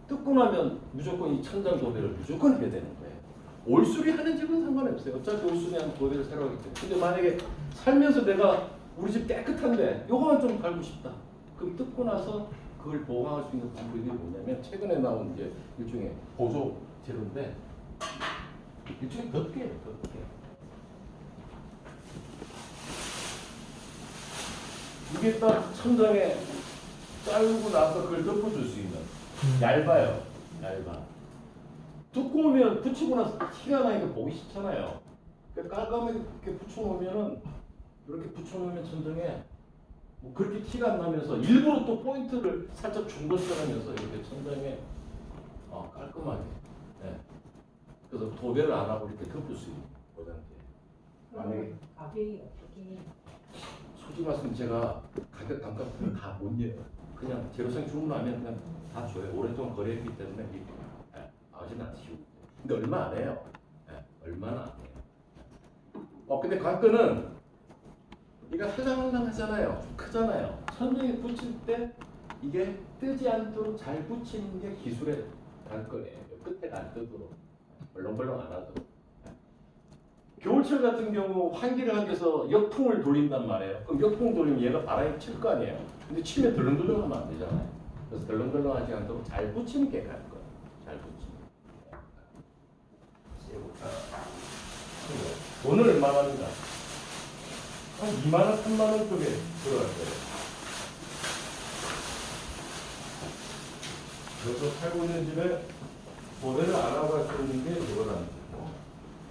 뜯고 나면 무조건 이 천장 도배를 무조건 해야 되는 거예요. 올수리 하는 집은 상관없어요. 어차피 올수리 하면 도배를 새로 하기 때문에. 근데 만약에 살면서 내가 우리 집 깨끗한데 요거만 좀 달고 싶다. 그럼 뜯고 나서 그걸 보강할 수 있는 방법이 뭐냐면 최근에 나온 이제 일종의 보조 재료인데 일종의 덮개예요. 덮개. 이게 딱 천장에 자르고 나서 그걸 덮어줄 수 있는 얇아요. 얇아. 두꺼우면 붙이고 나서 티가 나니까 보기 싫잖아요. 깔끔하게 이렇게 붙여놓으면은 이렇게 붙여놓으면 천장에 뭐 그렇게 티가 안 나면서 일부러 또 포인트를 살짝 준 것처럼 해서 이렇게 천장에 깔끔하게. 네. 그래서 도배를 안 하고 이렇게 덮을 수 있는 보장제. 만약에 가격이 어떻게? 솔직히 말씀 제가 가격 단가는 다 못 내요. 그냥 재료상 주문하면 그냥 다 줘요. 오랫동안 거래했기 때문에 아직은 안 쉬우고. 근데 얼마 안 해요. 얼마나 안 해요. 근데 관건은 이가 살랑살랑 하잖아요. 좀 크잖아요. 천장에 붙일 때 이게 뜨지 않도록 잘 붙이는 게 기술의 관건이에요. 끝에가 안 뜨도록 벌렁벌렁 안 하도록. 겨울철 같은 경우 환기를 하기 위해서 역풍을 돌린단 말이에요. 그럼 역풍 돌리면 얘가 바람이 칠 거 아니에요. 근데 치면 덜렁덜렁 하면 안 되잖아요. 그래서 덜렁덜렁 하지 않도록 잘 붙이는 게 관건. 잘 붙이는 게. 돈을 얼마나 합니다? 한 2만원, 3만원 쪽에 들어갈 거예요. 그래서 살고 있는 집에 도배를 안 하고 할 수 있는 게 이거라는 거고.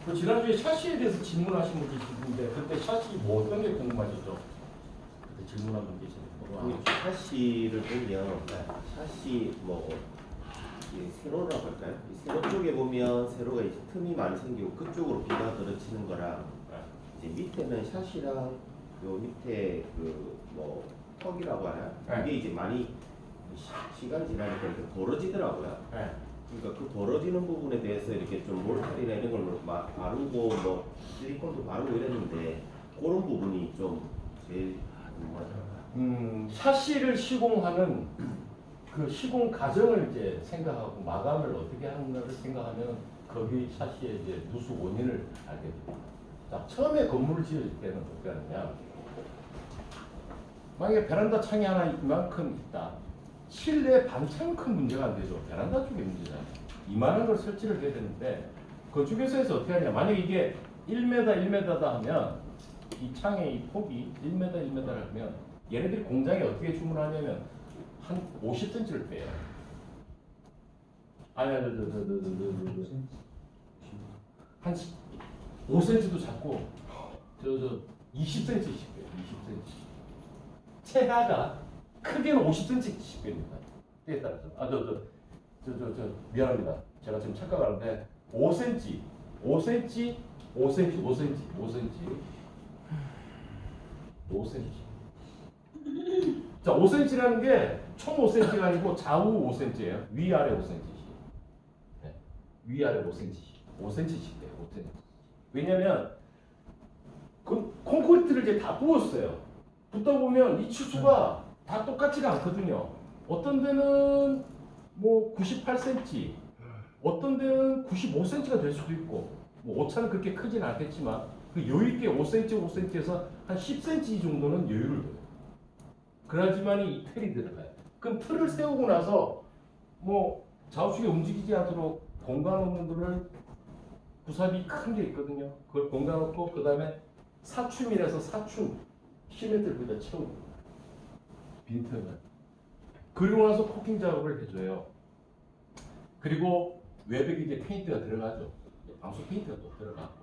그 지난주에 샤시에 대해서 질문하신 분 계시는데 그때 샤시 뭐 어떤 게 궁금하셨죠? 그때 질문한 분 계시는데 샤시를 보면 샤시 뭐 세로라고 할까요? 이 세로 쪽에 보면 세로가 이제 틈이 많이 생기고 그쪽으로 비가 들어치는 거랑 이제 밑에는 샤시랑 요 밑에 그 뭐 턱이라고 하나? 이게 이제 많이 시간 지나니까 이렇게 벌어지더라고요. 그러니까 그 벌어지는 부분에 대해서 이렇게 좀 몰탈이나 이런 걸 바르고 뭐 실리콘도 바르고 이랬는데 그런 부분이 좀 제일 궁금하죠. 샤시를 시공하는 그 시공 과정을 이제 생각하고 마감을 어떻게 하는가를 생각하면 거기 샤시의 이제 누수 원인을 알게 됩니다. 자, 처음에 건물을 지을 때는 어떻게 하느냐? 만약에 베란다 창이 하나 이만큼 있다. 실내 반창은 큰 문제가 안 되죠. 베란다 쪽에 문제잖아요. 이만한 걸 설치를 해야 되는데 건축회사에서 어떻게 하냐? 만약에 이게 1m, 1m다 하면 이 창의 이 폭이 1m, 1m를 하면 얘네들이 공장에 어떻게 주문하냐면 한 50cm를 빼요. 아니야, 한 5cm도 작고 20cm씩 빼요. 20cm. 최하가 크게는 50cm씩 뺍니다. 때에 따라서. 미안합니다. 제가 지금 착각하는데 5cm, 5cm, 5cm, 5cm, 5cm, 5cm. 자, 5cm라는 게 총 5cm가 아니고 좌우 5cm예요. 위아래 5cm씩. 네. 위아래 5cm씩. 5cm씩 돼요. 5cm. 왜냐면 그 콘크리트를 이제 다 부었어요. 붓다 보면 이 치수가 다 똑같지가 않거든요. 어떤 데는 뭐 98cm, 어떤 데는 95cm가 될 수도 있고, 뭐 오차는 그렇게 크진 않겠지만 그 여유 있게 5cm, 5cm에서 한 10cm 정도는 여유를 둬요. 그래야지만 이 틀이 들어가요. 그럼 틀을 세우고 나서 뭐 좌우측에 움직이지 않도록 공간 없는 거를 구삽이 큰 게 있거든요. 그걸 공간 없고 그 다음에 사춤이라서 사춤 10m를 거기다 채우고 빈틈을. 그리고 나서 코팅 작업을 해줘요. 그리고 외벽에 이제 페인트가 들어가죠. 방수 페인트가 또 들어가고.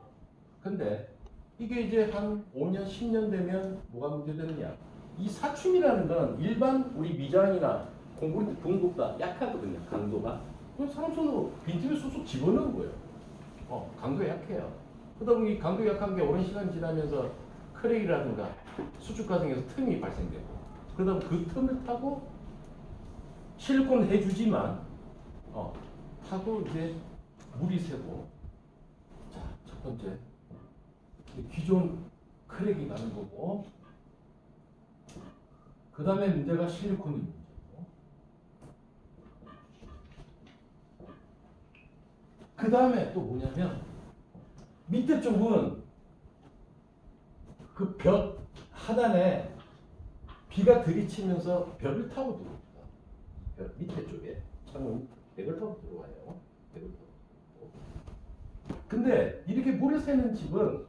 근데 이게 이제 한 5년, 10년 되면 뭐가 문제되느냐? 이 사춤이라는 건 일반 우리 미장이나 콘크리트 붕보다 약하거든요. 강도가. 그럼 사람 손으로 빈틈에 쑥쑥 집어넣은 거예요. 강도가 약해요. 그러다 보니 강도 약한 게 오랜 시간 지나면서 크랙이라든가 수축 과정에서 틈이 발생되고, 그러다 보니 그 틈을 타고 실리콘 해주지만 타고 이제 물이 새고. 자, 첫 번째 기존 크랙이 가는 거고, 그 다음에 문제가 실리콘이 문제고, 그 다음에 또 뭐냐면 밑에 쪽은 그 벽 하단에 비가 들이치면서 벽을 타고 들어옵니다. 벽 밑에 쪽에 창문 벽을 타고 들어와요. 벽을 타고. 근데 이렇게 물이 새는 집은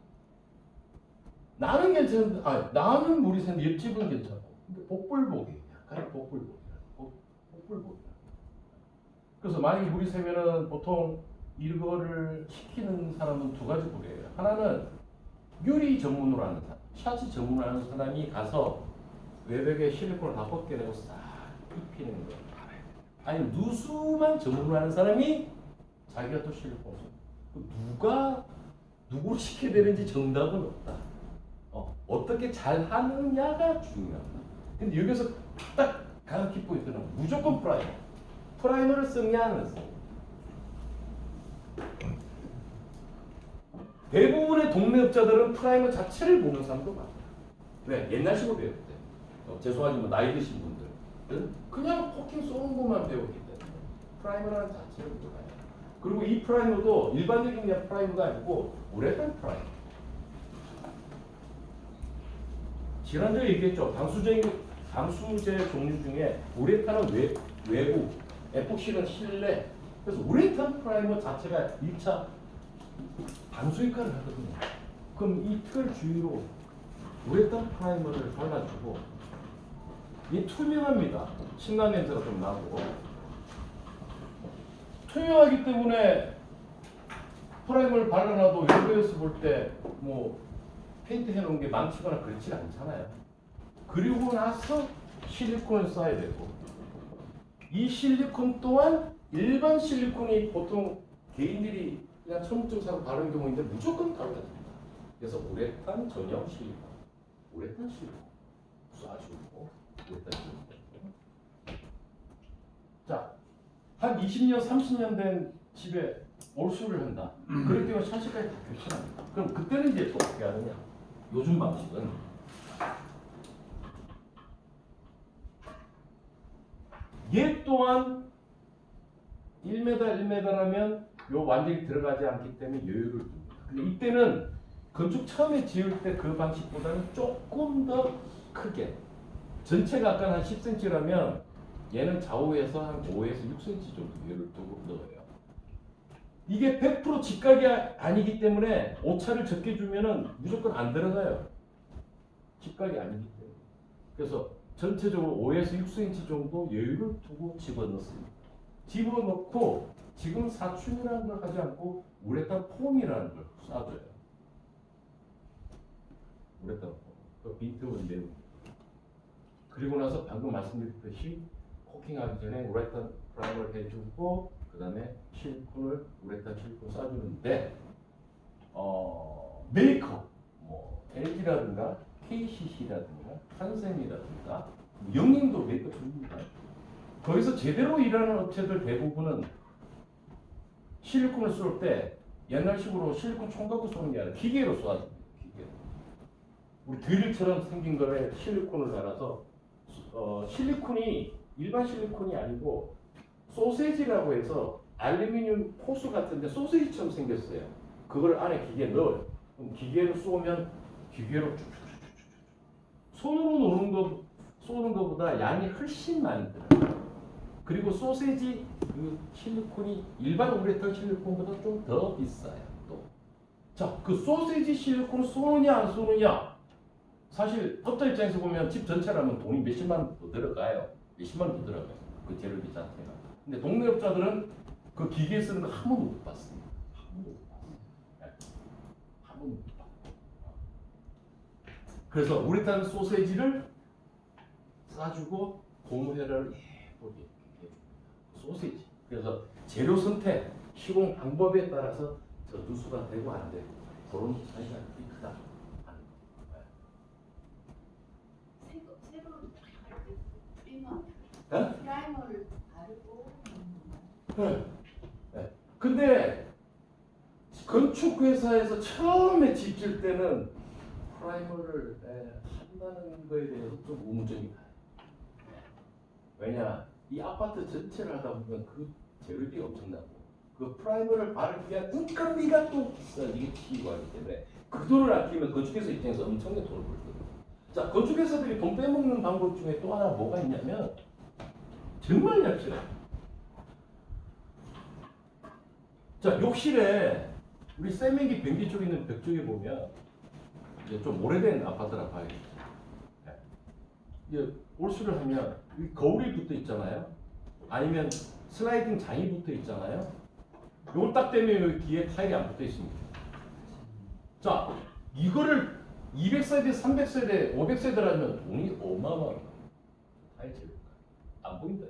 나는 괜찮은데, 나는 물이 새는데 옆집은 괜찮고. 근데 복불복이에요. 약간 복불복이야. 복불복이야. 그래서 만약에 물이 새면은 보통 이거를 시키는 사람은 두 가지 부류예요. 하나는 유리 전문으로 하는 사람, 샤시 전문으로 하는 사람이 가서 외벽에 실리콘을 다 벗겨내고 싹 입히는 거. 아니면 누수만 전문으로 하는 사람이 자기가 또 실리콘을 써. 누가 누구를 시켜야 되는지 정답은 없다. 어떻게 잘 하느냐가 중요하다. 근데 여기서 딱 강력히 포인트는 무조건 프라이머. 프라이머를 쓰냐 안 쓰냐. 대부분의 동네 업자들은 프라이머 자체를 보는 사람도 많아요. 왜? 옛날식으로 배울 때. 죄송하지만 나이 드신 분들은 그냥 코팅 쏘는 것만 배우기 때문에 프라이머라는 자체를 몰라요. 그리고 이 프라이머도 일반적인 그냥 프라이머가 아니고 우레탄 프라이머. 지난주에 얘기했죠. 방수제 종류 중에 우레탄은 외부, 에폭시는 실내. 그래서 우레탄 프라이머 자체가 1차 방수 역할을 하거든요. 그럼 이 틀 주위로 우레탄 프라이머를 발라주고, 이 투명합니다. 신난 냄새가 좀 나고 투명하기 때문에 프라이머를 발라놔도 외부에서 볼 때 뭐 페인트 해놓은 게 망치거나 그렇지 않잖아요. 그리고 나서 실리콘을 써야 되고, 이 실리콘 또한 일반 실리콘이 보통 개인들이 그냥 천문증 사고 바르는 경우인데 무조건 달라집니다. 그래서 우레탄 전용 실리콘, 우레탄 실리콘 쏴주고, 우레탄 실리콘. 자, 한 20년, 30년 된 집에 올수를 한다. 그럴 경우 샤시까지 다 교체합니다. 그럼 그때는 이제 어떻게 하느냐? 요즘 방식은 얘 또한 1m, 1m라면 요 완전히 들어가지 않기 때문에 여유를 줍니다. 근데 이때는 건축 처음에 지을 때 그 방식보다는 조금 더 크게, 전체가 아까 한 10cm라면 얘는 좌우에서 한 5에서 6cm 정도 여유를 두고 넣어요. 이게 100% 직각이 아니기 때문에 오차를 적게 주면은 무조건 안 들어가요. 직각이 아니기 때문에. 그래서 전체적으로 5에서 6cm 정도 여유를 두고 집어넣습니다. 집어넣고 지금 사춘이라는 걸 하지 않고 우레탄 폼이라는 걸 쏴줘요. 우레탄 폼. 그 빈틈을 메웁니다. 그리고 나서 방금 말씀드렸듯이 코킹하기 전에 우레탄 프라이머를 해주고 그 다음에 실리콘을 우레탄 실리콘 쏴주는데 메이커 뭐 LG라든가 KCC라든가 한샘이라든가 영림도 메이커 줍니다. 거기서 제대로 일하는 업체들 대부분은 실리콘을 쏠 때 옛날식으로 실리콘 총 갖고 쏘는 게 아니라 기계로 쏘아줍니다. 기계로. 우리 드릴처럼 생긴 거에 실리콘을 달아서 실리콘이 일반 실리콘이 아니고 소세지라고 해서 알루미늄 포수 같은데 소세지처럼 생겼어요. 그걸 안에 기계에 넣어요. 그럼 기계로 쏘면 기계로 쭉쭉쭉쭉 손으로 쏘는 것보다 양이 훨씬 많이 들어요. 그리고 소세지 그 실리콘이 일반 우레탄 실리콘보다 좀 더 비싸요. 또. 자, 그 소세지 실리콘을 쏘느냐 안 쏘느냐, 사실 업자 입장에서 보면 집 전체라면 돈이 몇십만 원 더 들어가요. 몇십만 원 더 들어가요. 그 재료비 자체가. 근데 동네 업자들은 그 기계 쓰는 거 한 번도 못 봤습니다. 한 번도 못 봤어요. 네. 한 번도 못 봤어요. 그래서 우레탄 소세지를 싸주고 고무회를 예쁘게 소세지. 그래서 재료 선택, 시공 방법에 따라서 저 누수가 되고 안 되고 그런 차이가 되게 크다. 프라이머를 바르고. 네. 근데 건축회사에서 처음에 짓질 때는 프라이머를 한다는 거에 대해서 좀 의문점이 가요. 왜냐, 이 아파트 전체를 하다 보면 그 재료비가 엄청나고 그 프라이머를 바르기 위한 인건비가 또 비싼 이게 치유하기 때문에 그 돈을 아끼면 건축회사 입장에서 엄청나게 돈을 벌거든요. 자, 건축회사들이 돈 빼먹는 방법 중에 또 하나 뭐가 있냐면 정말 얇죠. 자, 욕실에 우리 세면기 변기 쪽에 있는 벽 쪽에 보면 이제 좀 오래된 아파트라 봐야겠죠. 네. 이제 올수를 하면 이 거울이 붙어 있잖아요. 아니면 슬라이딩 장이 붙어 있잖아요. 요걸 딱 떼면 여기 뒤에 타일이 안 붙어 있습니다. 자, 이거를 200세대, 300세대, 500세대라면 돈이 어마어마합니다. 타일 재료가 안 보인다.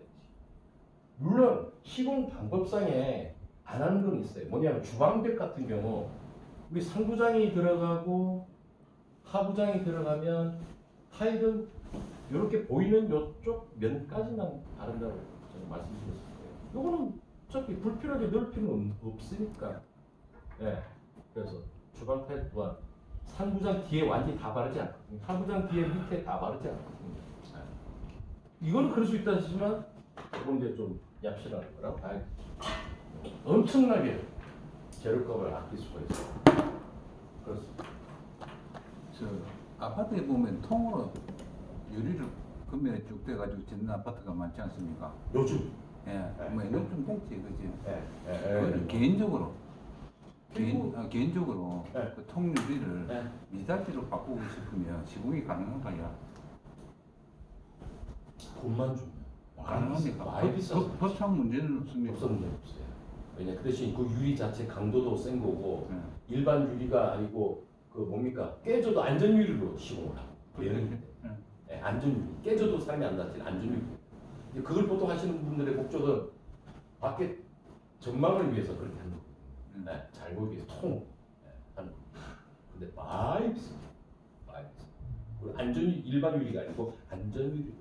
물론 시공 방법상에 안 하는 건 있어요. 뭐냐면 주방벽 같은 경우 우리 상부장이 들어가고 하부장이 들어가면 타일은 이렇게 보이는 이쪽 면까지만 바른다고 저는 말씀드렸을 거예요. 이거는 어차피 불필요하게 넣을 필요는 없으니까. 네. 그래서 주방 타일 또한 상부장 뒤에 완전히 다 바르지 않거든요. 하부장 뒤에 밑에 다 바르지 않거든요. 네. 이거는 그럴 수 있다 하지만 이건 이제 좀 얍실한 거라고 봐야겠죠. 엄청나게 재료값을 아낄 수가 있어요. 그렇습니다. 저 아파트에 보면 통으로 유리를 금면에 쭉 떼가지고 짓는 아파트가 많지 않습니까? 요즘. 예, 뭐 요즘 됐지, 그지? 예. 그거는 개인적으로 그리고- 개인적으로 예. 그 통유리를 예. 미닫이로 바꾸고 싶으면 시공이 가능한가요? 돈만 주면. 가능합니까? 많이 비싸서. 법상 문제는 없습니까? 없었는데 없어요. 왜냐 그 대신 그 유리 자체 강도도 센 거고 예. 일반 유리가 아니고 그 뭡니까 깨져도 안전 유리로 시공을 하고. 그렇죠. 예, 안전 유리. 깨져도 사람이 안 다치는 안전 유리. 이제 그걸 보통 하시는 분들의 목적은 밖에 전망을 위해서 그렇게 하는 거예요. 네, 잘 보이기 위해서 통 하는 거. 근데 많이 비쌉니다. 많이 비싸. 그리고 안전 유리, 일반 유리가 아니고 안전 유리.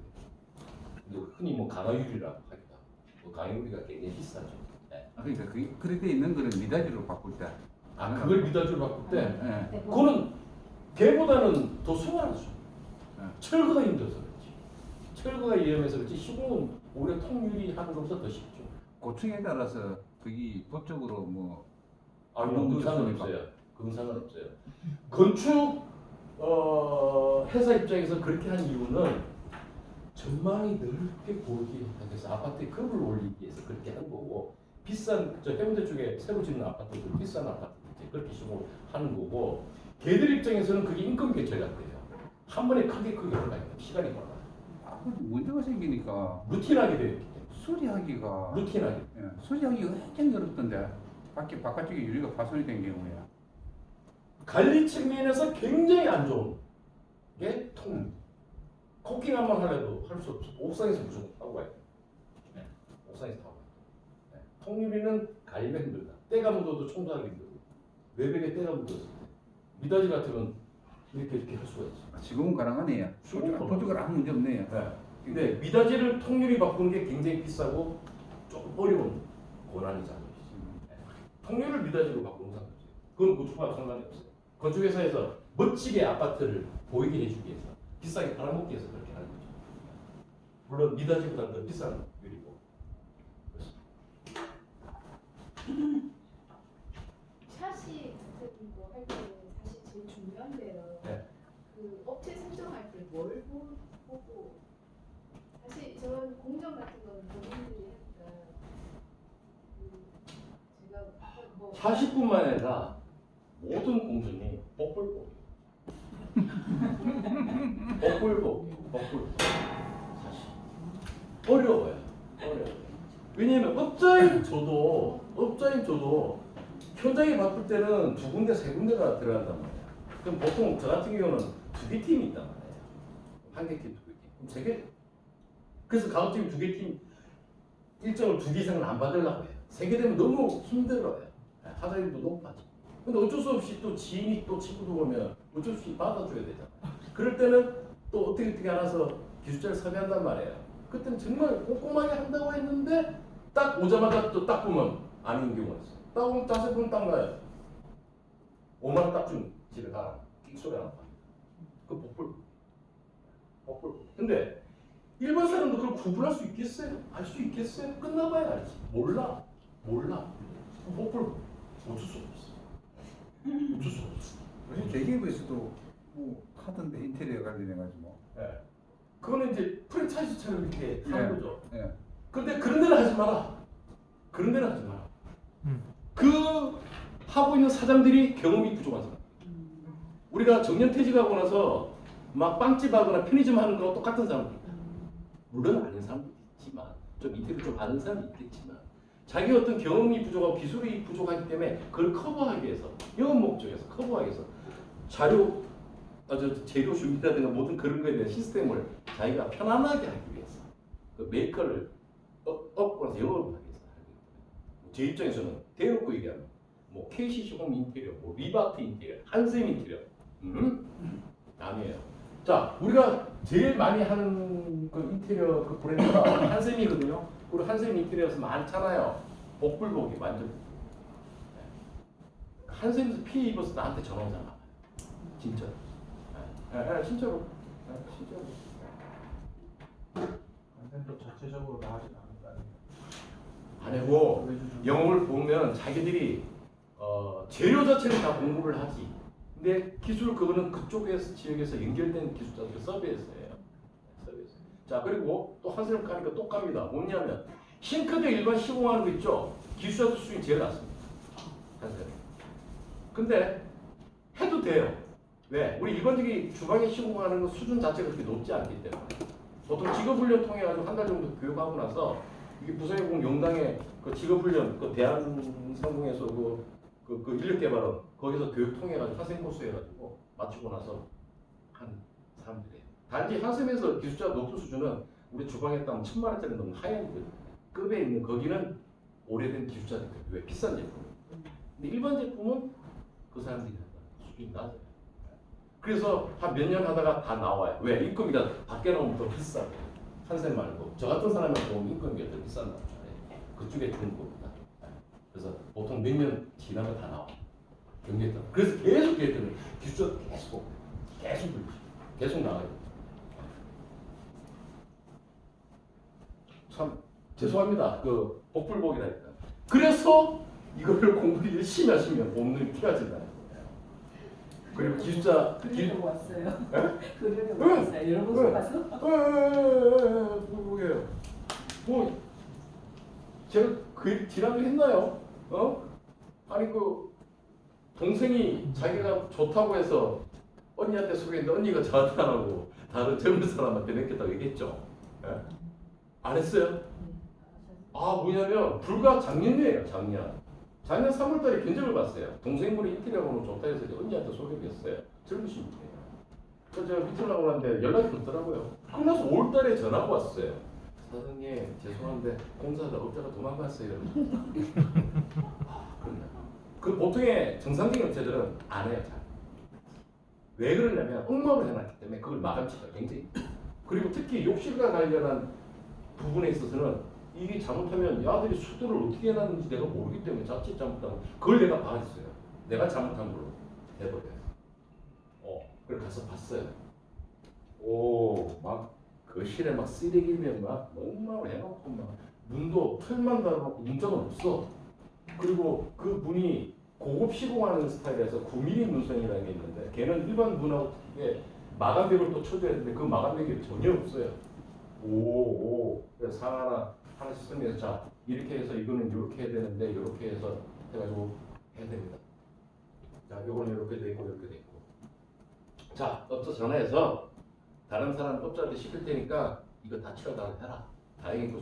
흔히 뭐 강화 유리라고 하기도 하고. 그 강화 유리가 굉장히 비싸죠. 네. 그러니까 그렇게 돼 있는 거를 미닫이로 바꿀 때. 아 그걸 미닫이로 바꿀 때 예. 그거는 걔보다는 더 수월하죠. 네. 철거가 힘들어서 그렇지. 철거가 위험해서 그렇지. 시공은 오히려 통유리 하는 것보다 더 쉽죠. 고층에 따라서 그게 법적으로 뭐 아니요, 아무 그건 문제 없습니까? 상관없어요. 그건 상관없어요. 건축 회사 입장에서 그렇게 한 이유는 전망이 넓게 보이게 하기 위해서 아파트에 급을 올리기 위해서 그렇게 한 거고 비싼 저 해운대 쪽에 새로 짓는 아파트들 비싼 아파트 이제 그렇게 시공을 하는 거고 걔들 입장에서는 그게 인건비 절약돼요. 한 번에 크게 올라가야 돼요. 시간이 많아요. 문제가 생기니까 루틴하게 되어 있기 때문에 수리하기가 루틴하게. 수리하기가 굉장히 어렵던데 바깥쪽에 유리가 파손이 된 경우에 관리 측면에서 굉장히 안 좋은 게 통. 코킹 한 번 하려도 할 수 없어. 옥상에서 무조건 하고 가야 돼. 네. 옥상에서 하고 가야 돼. 네. 통유리는 관리가 힘들다. 때가 묻어도 청소하기 힘들고 외벽에 때가 묻었을 때 미닫이 같으면 이렇게 할 수가 있어. 지금은 가능하네요. 지금은 법적으로 아무 문제 없네요. 네. 근데 미닫이를 통유리 바꾸는 게 굉장히 비싸고 조금 어려운 고난이잖아요. 네. 통유리를 미닫이로 바꾸는 상관이죠. 그건 건축하고 상관이 없어요. 건축회사에서 멋지게 아파트를 보이게 해주기 위해서 비싸게 팔아먹기 위해서 그렇게 하는 거죠. 물론 미닫이보다 더 비싼 유리고. 샤시 같은 거 할 때 사실 제일 중요한 게요. 네. 그 업체 선정할 때 뭘 보고 사실 저는 공정 같은 거는 본인들이 하니까 제가 뭐 40분만 아니라 모든 공정이 뻑불복. 뻑불복. 사실 어려워요. 왜냐면 업자인 저도 현장에 바꿀 때는 두 군데 세 군데가 들어간단 말이야. 그럼 보통 저 같은 경우는 두 개 팀이 있단 말이에요. 한 개 팀, 두 개 팀. 그럼 세 개. 그래서 가급적이면 두 개 팀 일정을 두 개 이상은 안 받으려고 해요. 세 개 되면 너무 힘들어요. 하자율도 높아져. 근데 어쩔 수 없이 또 지인이 또 친구도 오면 어쩔 수 없이 받아줘야 되잖아. 그럴 때는 또 어떻게 알아서 기술자를 섭외한단 말이에요. 그때는 정말 꼼꼼하게 한다고 했는데 딱 오자마자 또 딱 보면 아닌 경우가 있어. 딱 보면 5분 딱 가요. 5만 원 딱 준 집에 가라. 끽 소리 안 나. 그 복불. 근데 일반 사람도 그걸 구분할 수 있겠어요? 알 수 있겠어요? 끝나봐야 알지. 몰라. 복불 어쩔 수 없어. 어쩔 수 없어. 요즘 대기업에서도 뭐 하던데 인테리어 관련해가지고 뭐. 예. 그거는 이제 프랜차이즈처럼 이렇게 하는 거죠. 예. 근데 그런 데는 하지 마라. 그런 데는 하지 마라. 그 하고 있는 사장들이 경험이 부족한 사람. 우리가 정년퇴직하고 나서 막 빵집 하거나 편의점 하는 거랑 똑같은 사람들. 물론 아는 사람도 있지만 좀 인테리어 좀 아는 사람이 있겠지만 자기 어떤 경험이 부족하고 기술이 부족하기 때문에 그걸 커버하기 위해서 영업 목적에서 커버하기 위해서 자료 재료 준비라든가 모든 그런 거에 대한 시스템을 자기가 편안하게 하기 위해서 그 메이커를 업고 나서 영업을 하기 위해서 하기 때문에 제 입장에서는 대놓고 얘기하면 뭐 KCC 홈 인테리어, 뭐 리바트 인테리어, 한샘 인테리어 아니에요. 자, 우리가 제일 많이 하는 그 인테리어 그 브랜드가 한샘이거든요. 우리 한샘 인테리어에서 많잖아요. 복불복이 완전. 한샘에서 피해 입어서 나한테 전화 오잖아. 진짜. 진짜로. 진짜로. 한샘도 자체적으로 나가진 않을 거 아니에요. 안 하고 영업을 보면 자기들이 재료 자체를 다 공부를 하지. 근데 기술 그거는 그쪽에서 지역에서 연결된 기술자들 서비스예요. 서비스. 자, 그리고 또 한샘 가니까 또 갑니다. 뭐냐면 싱크대 일반 시공하는 거 있죠. 기술자들 수준이 제일 낮습니다. 한샘. 근데 해도 돼요. 왜? 우리 일반적인 주방에 시공하는 거 수준 자체가 그렇게 높지 않기 때문에 보통 직업훈련 통해 가지고 한 달 정도 교육하고 나서 이게 부산해공 용당에 그 직업훈련 그 대한상공에서 그 인력개발원 거기서 교육 통해 가지고 한샘 코스 해가지고 마치고 나서 한 사람들이에요. 단지 한샘에서 기술자 높은 수준은 우리 주방에 따면 1000만 원짜리 넘는 하이엔드 급에 있는 거기는 오래된 기술자들 왜 비싼 제품. 근데 일반 제품은 그 사람들이 수준이 낮아요. 그래서 한 몇 년 하다가 다 나와요. 왜? 인건비가 밖에 나오면 더 비싸요. 한샘 말고 저 같은 사람한테 보면 인건비가 더 비싼단 말이에요. 그쪽에 주는 겁니다. 그래서 보통 몇 년 지나면 다 나와. 경계다. 그래서 계속 얘들은 기술자 계속 나와요. 참 죄송합니다. 그 복불복이라니까. 그래서 이거를 공부를 열심히 하시면 없는 필요하진다. 그리고 기술자 그래도 왔어요. 예? 그래도 왔어요. 여러 번 가서. 뭐예요? 뭐 제가 그 지난주 했나요? 아니 그 동생이 자기가 좋다고 해서 언니한테 소개했는데 언니가 저한테 안 하고 다른 젊은 사람한테 맡겼다고 얘기했죠. 예? 안 했어요? 아 뭐냐면 불과 작년이에요. 작년 3월달에 견적을 봤어요. 동생분이 인테리어가 좋다 해서 언니한테 소개했어요. 젊으신 분이에요. 그래서 제가 미팅을 하고 났는데 연락이 없더라고요. 끝나서 5월달에 전화가 왔어요. 사장님 죄송한데 공사가 업자가 도망갔어요. 그런다. 그 보통의 정상적인 업체들은 안 해요. 잘. 왜 그러냐면 엉망을 해놨기 때문에 그걸 마감치가 굉장히. 그리고 특히 욕실과 관련한 부분에 있어서는 이게 잘못하면 야들이 수도를 어떻게 해놨는지 내가 모르기 때문에 자칫 잘못하면 그걸 내가 봐줬어요. 내가 잘못한 걸로 해버려요. 그걸 가서 봤어요. 막 거실에 막 쓰레기면 막 엉망을 해놓고 막 문도 털만 달아놓고 문짝은 없어. 그리고 그 문이 고급 시공하는 스타일에서 9mm 문선이라는 게 있는데 걔는 일반 문하고 특이하게 마감벽을 또 쳐줘야 되는데 그 마감벽이 전혀 없어요. 그래서 하나씩 쓰면서 자 이렇게 해서 이거는 이렇게 해야 되는데 이렇게 해서 해가지고 해야 됩니다. 자 요거는 이렇게 돼 있고 이렇게 돼 있고 자 업자 전화해서 다른 사람 업자한테 시킬 테니까 이거 다 치워달라 해라. 다행히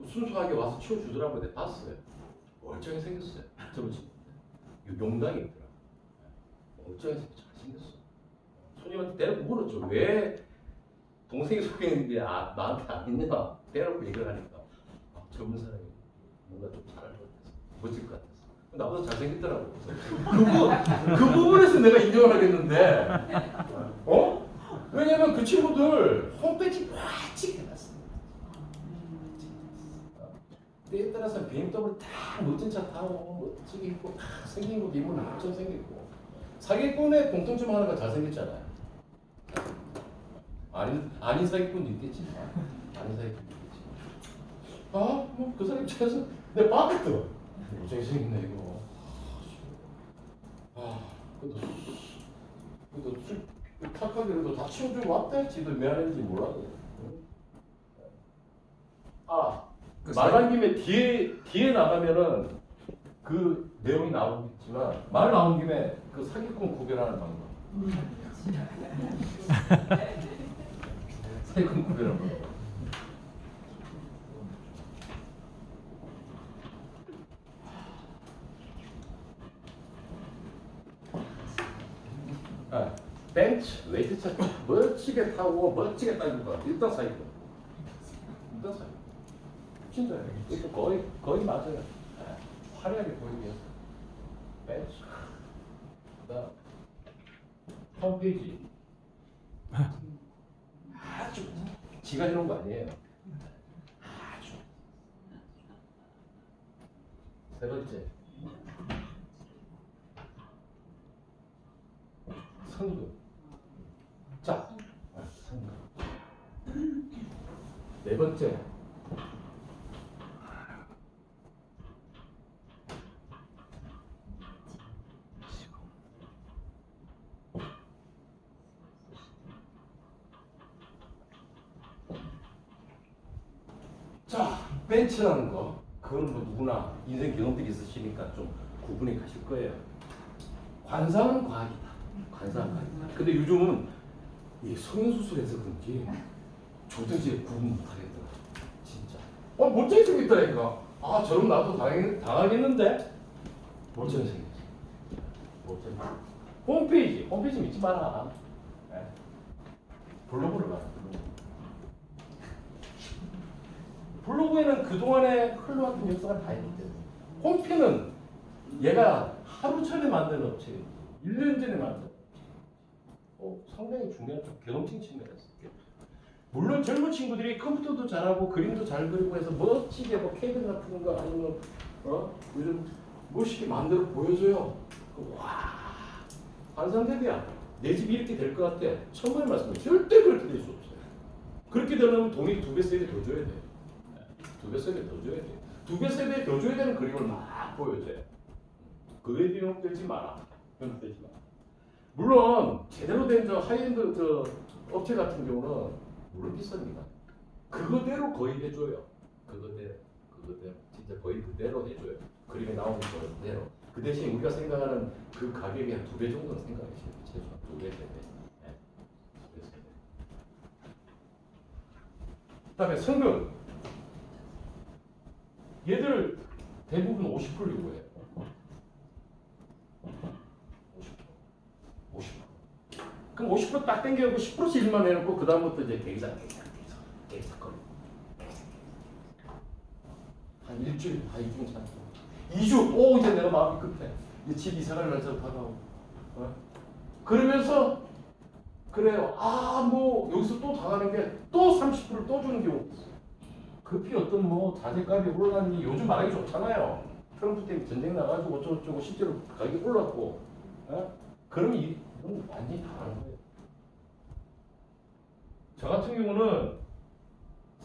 순수하게 와서 치워주더라고요. 내가 봤어요. 멀쩡히 생겼어요. 저번 친구 용당이 있더라. 멀쩡히 잘생겼어. 손님한테 대놓고 물었죠. 왜 동생이 소개했는데 나한테 안 했냐? 대놓고 얘기를 하니까 젊은 사람이 뭔가 좀 잘할 것 같아서 멋질 것 같아서 나보다 잘생겼더라고. 그 부분에서 내가 인정을 하겠는데 왜냐면 그 친구들 홈페이지 쫙 찍혀놨습니다. 때에 따라서 BMW 다 멋진 차 타고 멋지게 입고 다 생긴 거 미문 엄청 생겼고 사기꾼의 공통점 하나가 잘생겼잖아요. 아닌 사기꾼도 있겠지만 아닌 사기꾼도 있겠지만 뭐 그 사람 입장에서 내가 봤거든. 무지하게 생겼네 이거. 그래도 착하게 그래도 다 치워주고 왔대. 지도 미안했는지 몰라도. 말한 김에 뒤에 나가면은 그 내용이 나오겠지만 말 나온 김에 그 사기꾼 구별하는 방법. 사기꾼 구별하는 방법. 벤치, 웨이트 차 멋지게 타고 멋지게 따는 거 일단 사기꾼. 일단 사기꾼. 진짜요. 이거 거의 맞아요. 화려하게 보이게 해서. 벤치. 그다음 홈페이지. 아주 지가 해놓은 거 아니에요. 아주. 세 번째. 성금. 자, 성금. 네 번째. 자, 벤치라는 거, 그건 뭐 누구나 인생 경험들이 있으시니까 좀 구분이 가실 거예요. 관상은 과학이다. 관상은 과학이다. 근데 요즘은 이 성형수술해서 그런지 조대지에 구분 못하겠더라. 진짜. 멀쩡히 생겼다니까. 저럼 나도 당하겠는데? 멀쩡히 생겼지. 멀쩡히. 홈페이지 믿지 마라. 네. 블로그를 봐라. 블로그에는 그동안에 흘러왔던 역사가 다 있기 때문에 홈피는 얘가 하루 전에 만든 업체 1년 전에 만든 상당히 중요한 좀 경험칭 측면에서 물론 젊은 친구들이 컴퓨터도 잘하고 그림도 잘 그리고 해서 멋지게 뭐 캐드 같은 거 아니면 요즘 멋있게 만들어 보여줘요. 와 환상대비야. 내 집이 이렇게 될 것 같아. 천만의 말씀을 절대 그렇게 될 수 없어요. 그렇게 되려면 돈이 2배 3배 더 줘야 돼. 2배 3배 더 줘야 돼. 2배 3배 더 줘야 되는 그림을 막 보여줘요. 그거에 비용되지 마라. 비용되지 마라. 물론 제대로 된 저 하이엔드 저 업체 같은 경우는 물론 비쌉니다. 그거대로 거의 해줘요. 그거대로 진짜 거의 그대로 해줘요. 그림에 나오는 그대로. 그 대신 우리가 생각하는 그 가격이 한 2배 정도는 생각하시면 최소한 2배 3배. 네. 2배 3배. 그다음에 성금. 얘들 대부분 50% 요구해요. 50%. 그럼 50%딱 땡겨갖고 10%씩 일만 해놓고 그 다음부터 이제 계산 거리. 한 일주일, 2주 참. 2주, 이제 내가 마음이 급해. 이 집 이사갈 날짜도 다가오고. 그러면서 그래요. 뭐 여기서 또 당하는 게 또 30%를 또 주는 경우 있어. 급히 어떤 뭐 자재값이 올라가니 요즘 말하기 좋잖아요. 트럼프 때문에 전쟁 나가지고 어쩌고저쩌고 실제로 가격이 올랐고. 그러면 이건 완전히 다른 거예요. 저 같은 경우는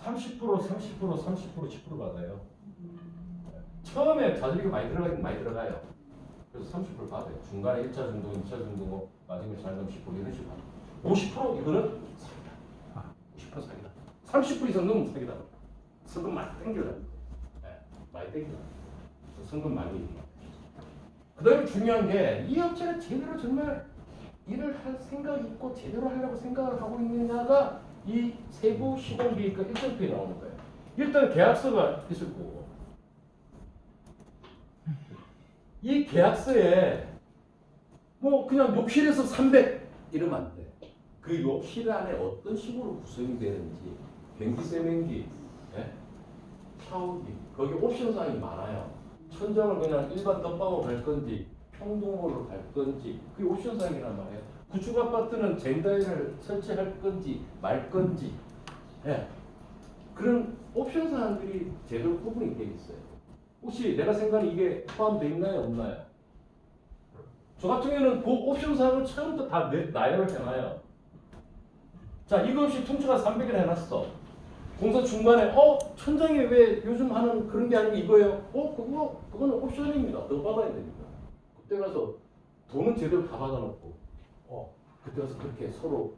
30%, 10% 받아요. 처음에 자재비가 많이 들어가긴 많이 들어가요. 그래서 30% 받아요. 중간에 1차 중동, 2차 중동, 마지막에 잘되면 10% 이런 식으로 받아요. 50% 이거는 사기다. 50% 사기다. 30% 이상 넘으면 사기다. 성금 많이 땡겨라. 많이 땡겨라. 성금 많이. 그 다음에 중요한 게 이 업체가 제대로 정말 일을 할 생각이 있고 제대로 하려고 생각을 하고 있느냐가 이 세부 시공비가 일정표에 나오는 거예요. 일단 계약서가 있을 거고 이 계약서에 뭐 그냥 욕실에서 300 이러면 안 돼. 그 욕실 안에 어떤 식으로 구성이 되는지 변기, 세면기, 샤워기 거기 옵션 사항이 많아요. 천장을 그냥 일반 덧박으로 갈 건지 평동으로 갈 건지 그게 옵션 사항이란 말이에요. 구축 아파트는 젠다이를 설치할 건지 말 건지 그런 옵션 사항들이 제대로 구분이 되어 있어요. 혹시 내가 생각하는 이게 포함되어 있나요? 없나요? 저 같은 경우는 그 옵션 사항을 처음부터 다 나열을 해놔요. 자, 이거 없이 퉁쳐가 300을 해놨어. 공사 중간에 천장에 왜 요즘 하는 그런 게 아니고 이거예요? 그거는 옵션입니다. 더 받아야 됩니다. 그때 가서 돈은 제대로 다 받아놓고 그때 가서 그렇게 서로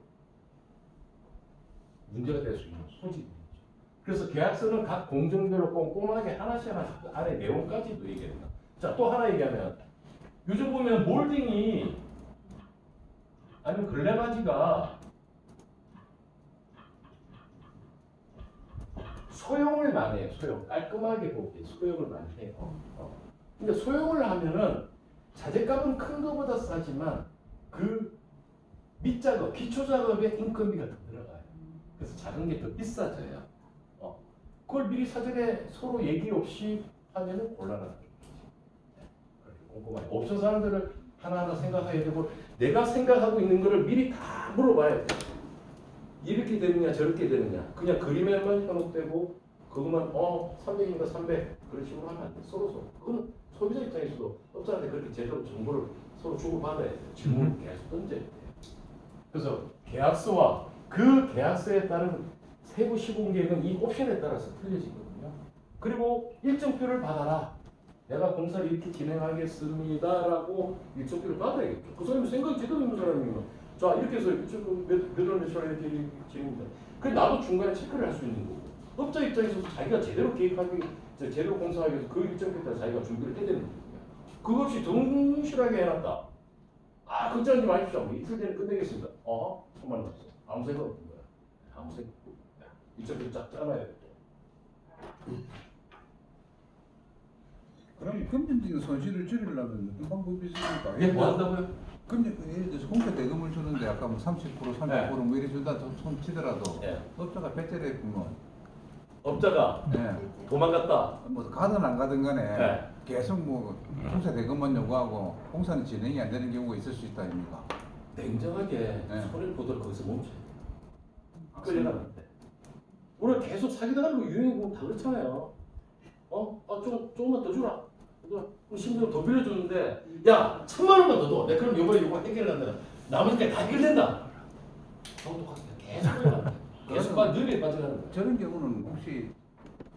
문제가 될 수 있는 소지가 있죠. 그래서 계약서는 각 공정별로 꼼꼼하게 하나씩 그 안에 내용까지도 얘기합니다. 자, 또 하나 얘기하면 요즘 보면 몰딩이 아니면 글레바지가 소형을 많이 해요. 소형. 깔끔하게 보기 소형을 많이 해요. 근데 소형을 하면은 자재값은 큰 거보다 싸지만 그 밑작업, 기초작업에 인건비가 더 들어가요. 그래서 작은 게 더 비싸져요. 그걸 미리 사전에 서로 얘기 없이 하면은 곤란한 거죠. 그렇게 꼼꼼하게. 옵션 사람들을 하나하나 생각해야 되고 내가 생각하고 있는 거를 미리 다 물어봐야 돼. 이렇게 되느냐 저렇게 되느냐 그냥 그림에만 현혹되고 그것만 300인가 300 그런 식으로 하면 안 돼. 서로 그거는 소비자 입장에서도 업자한테 그렇게 제대로 정보를 서로 주고받아야 돼요. 질문을 계속 던져야 돼요. 그래서 계약서와 그 계약서에 따른 세부 시공 계획은 이 옵션에 따라서 틀려지거든요. 그리고 일정표를 받아라. 내가 공사를 이렇게 진행하겠습니다라고 일정표를 받아야겠죠. 그 사람이 생각이 제대로 있는 사람이면 자 이렇게 해서 몇월 몇 시간에 이렇게 진행입니다. 그래 나도 중간에 체크를 할 수 있는 거고 업자 입장에서도 자기가 제대로 계획하기 제대로 공사하기 위해서 그 일정표에 따라 자기가 준비를 해야 되는 거예요. 그거 없이 덩실하게 해놨다. 걱정하지 마십시오. 이틀 내에 끝내겠습니다. 천만 원 났어. 아무 생각 없는 거야. 아무 생각 없고 일정표 쫙 짜놔야 돼. 그럼 금전적인 손실을 줄이려면 어떤 방법이 있습니까? 이게 뭐 한다고요? 예를 들어서 공사 대금을 주는데 아까 뭐 30%, 30% 뭐 이래 준다 손 치더라도 예. 업자가 배째를 했구먼. 업자가 예. 도망갔다. 뭐 가든 안 가든 간에 네. 계속 뭐 공사 대금만 요구하고 공사는 진행이 안 되는 경우가 있을 수 있다 아닙니까? 냉정하게 네. 손해를 보도록 거기서 멈춰야 돼. 끌려가면 안 돼. 오늘 계속 사기당하는 거 유행이 보면 다 그렇잖아요. 조금만 더 주라. 그럼 심지어 더 빌려주는데 야 1000만 원만 더 줘. 내가 그럼 요거 해결한다. 나머지까지 다 해결된다. 하고 똑같아. 계속 끌려가면 돼. 계속 느리게 빠져가는 거야. 저런 경우는 혹시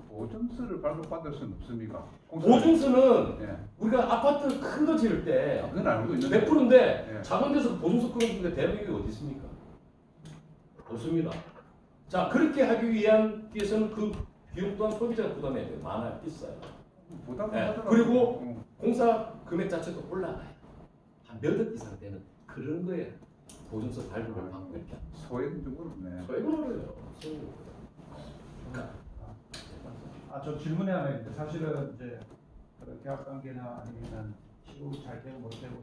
보증서를 발급받을 수는 없습니까? 보증서는 예. 우리가 아파트 큰 거 지을 때 그건 알고 있는데 100%인데 예. 작은 데서 보증서 끊어주는데 대한민국에 어디 있습니까? 없습니다. 자 그렇게 하기 위해서는 그 비용 또한 소비자가 부담해야 돼요. 많아요. 비싸요. 부담을 예. 하더라고요. 그리고 공사 금액 자체도 올라가요. 한 몇 억 이상 되는 그런 거에 보증서 발급을 받고 이렇게 소액은 좀 그렇네. 소액은 어려요. 저 질문이 하나 있는데 사실은 이제 그런 계약 관계나 아니면 시국이 잘 되고 못 되고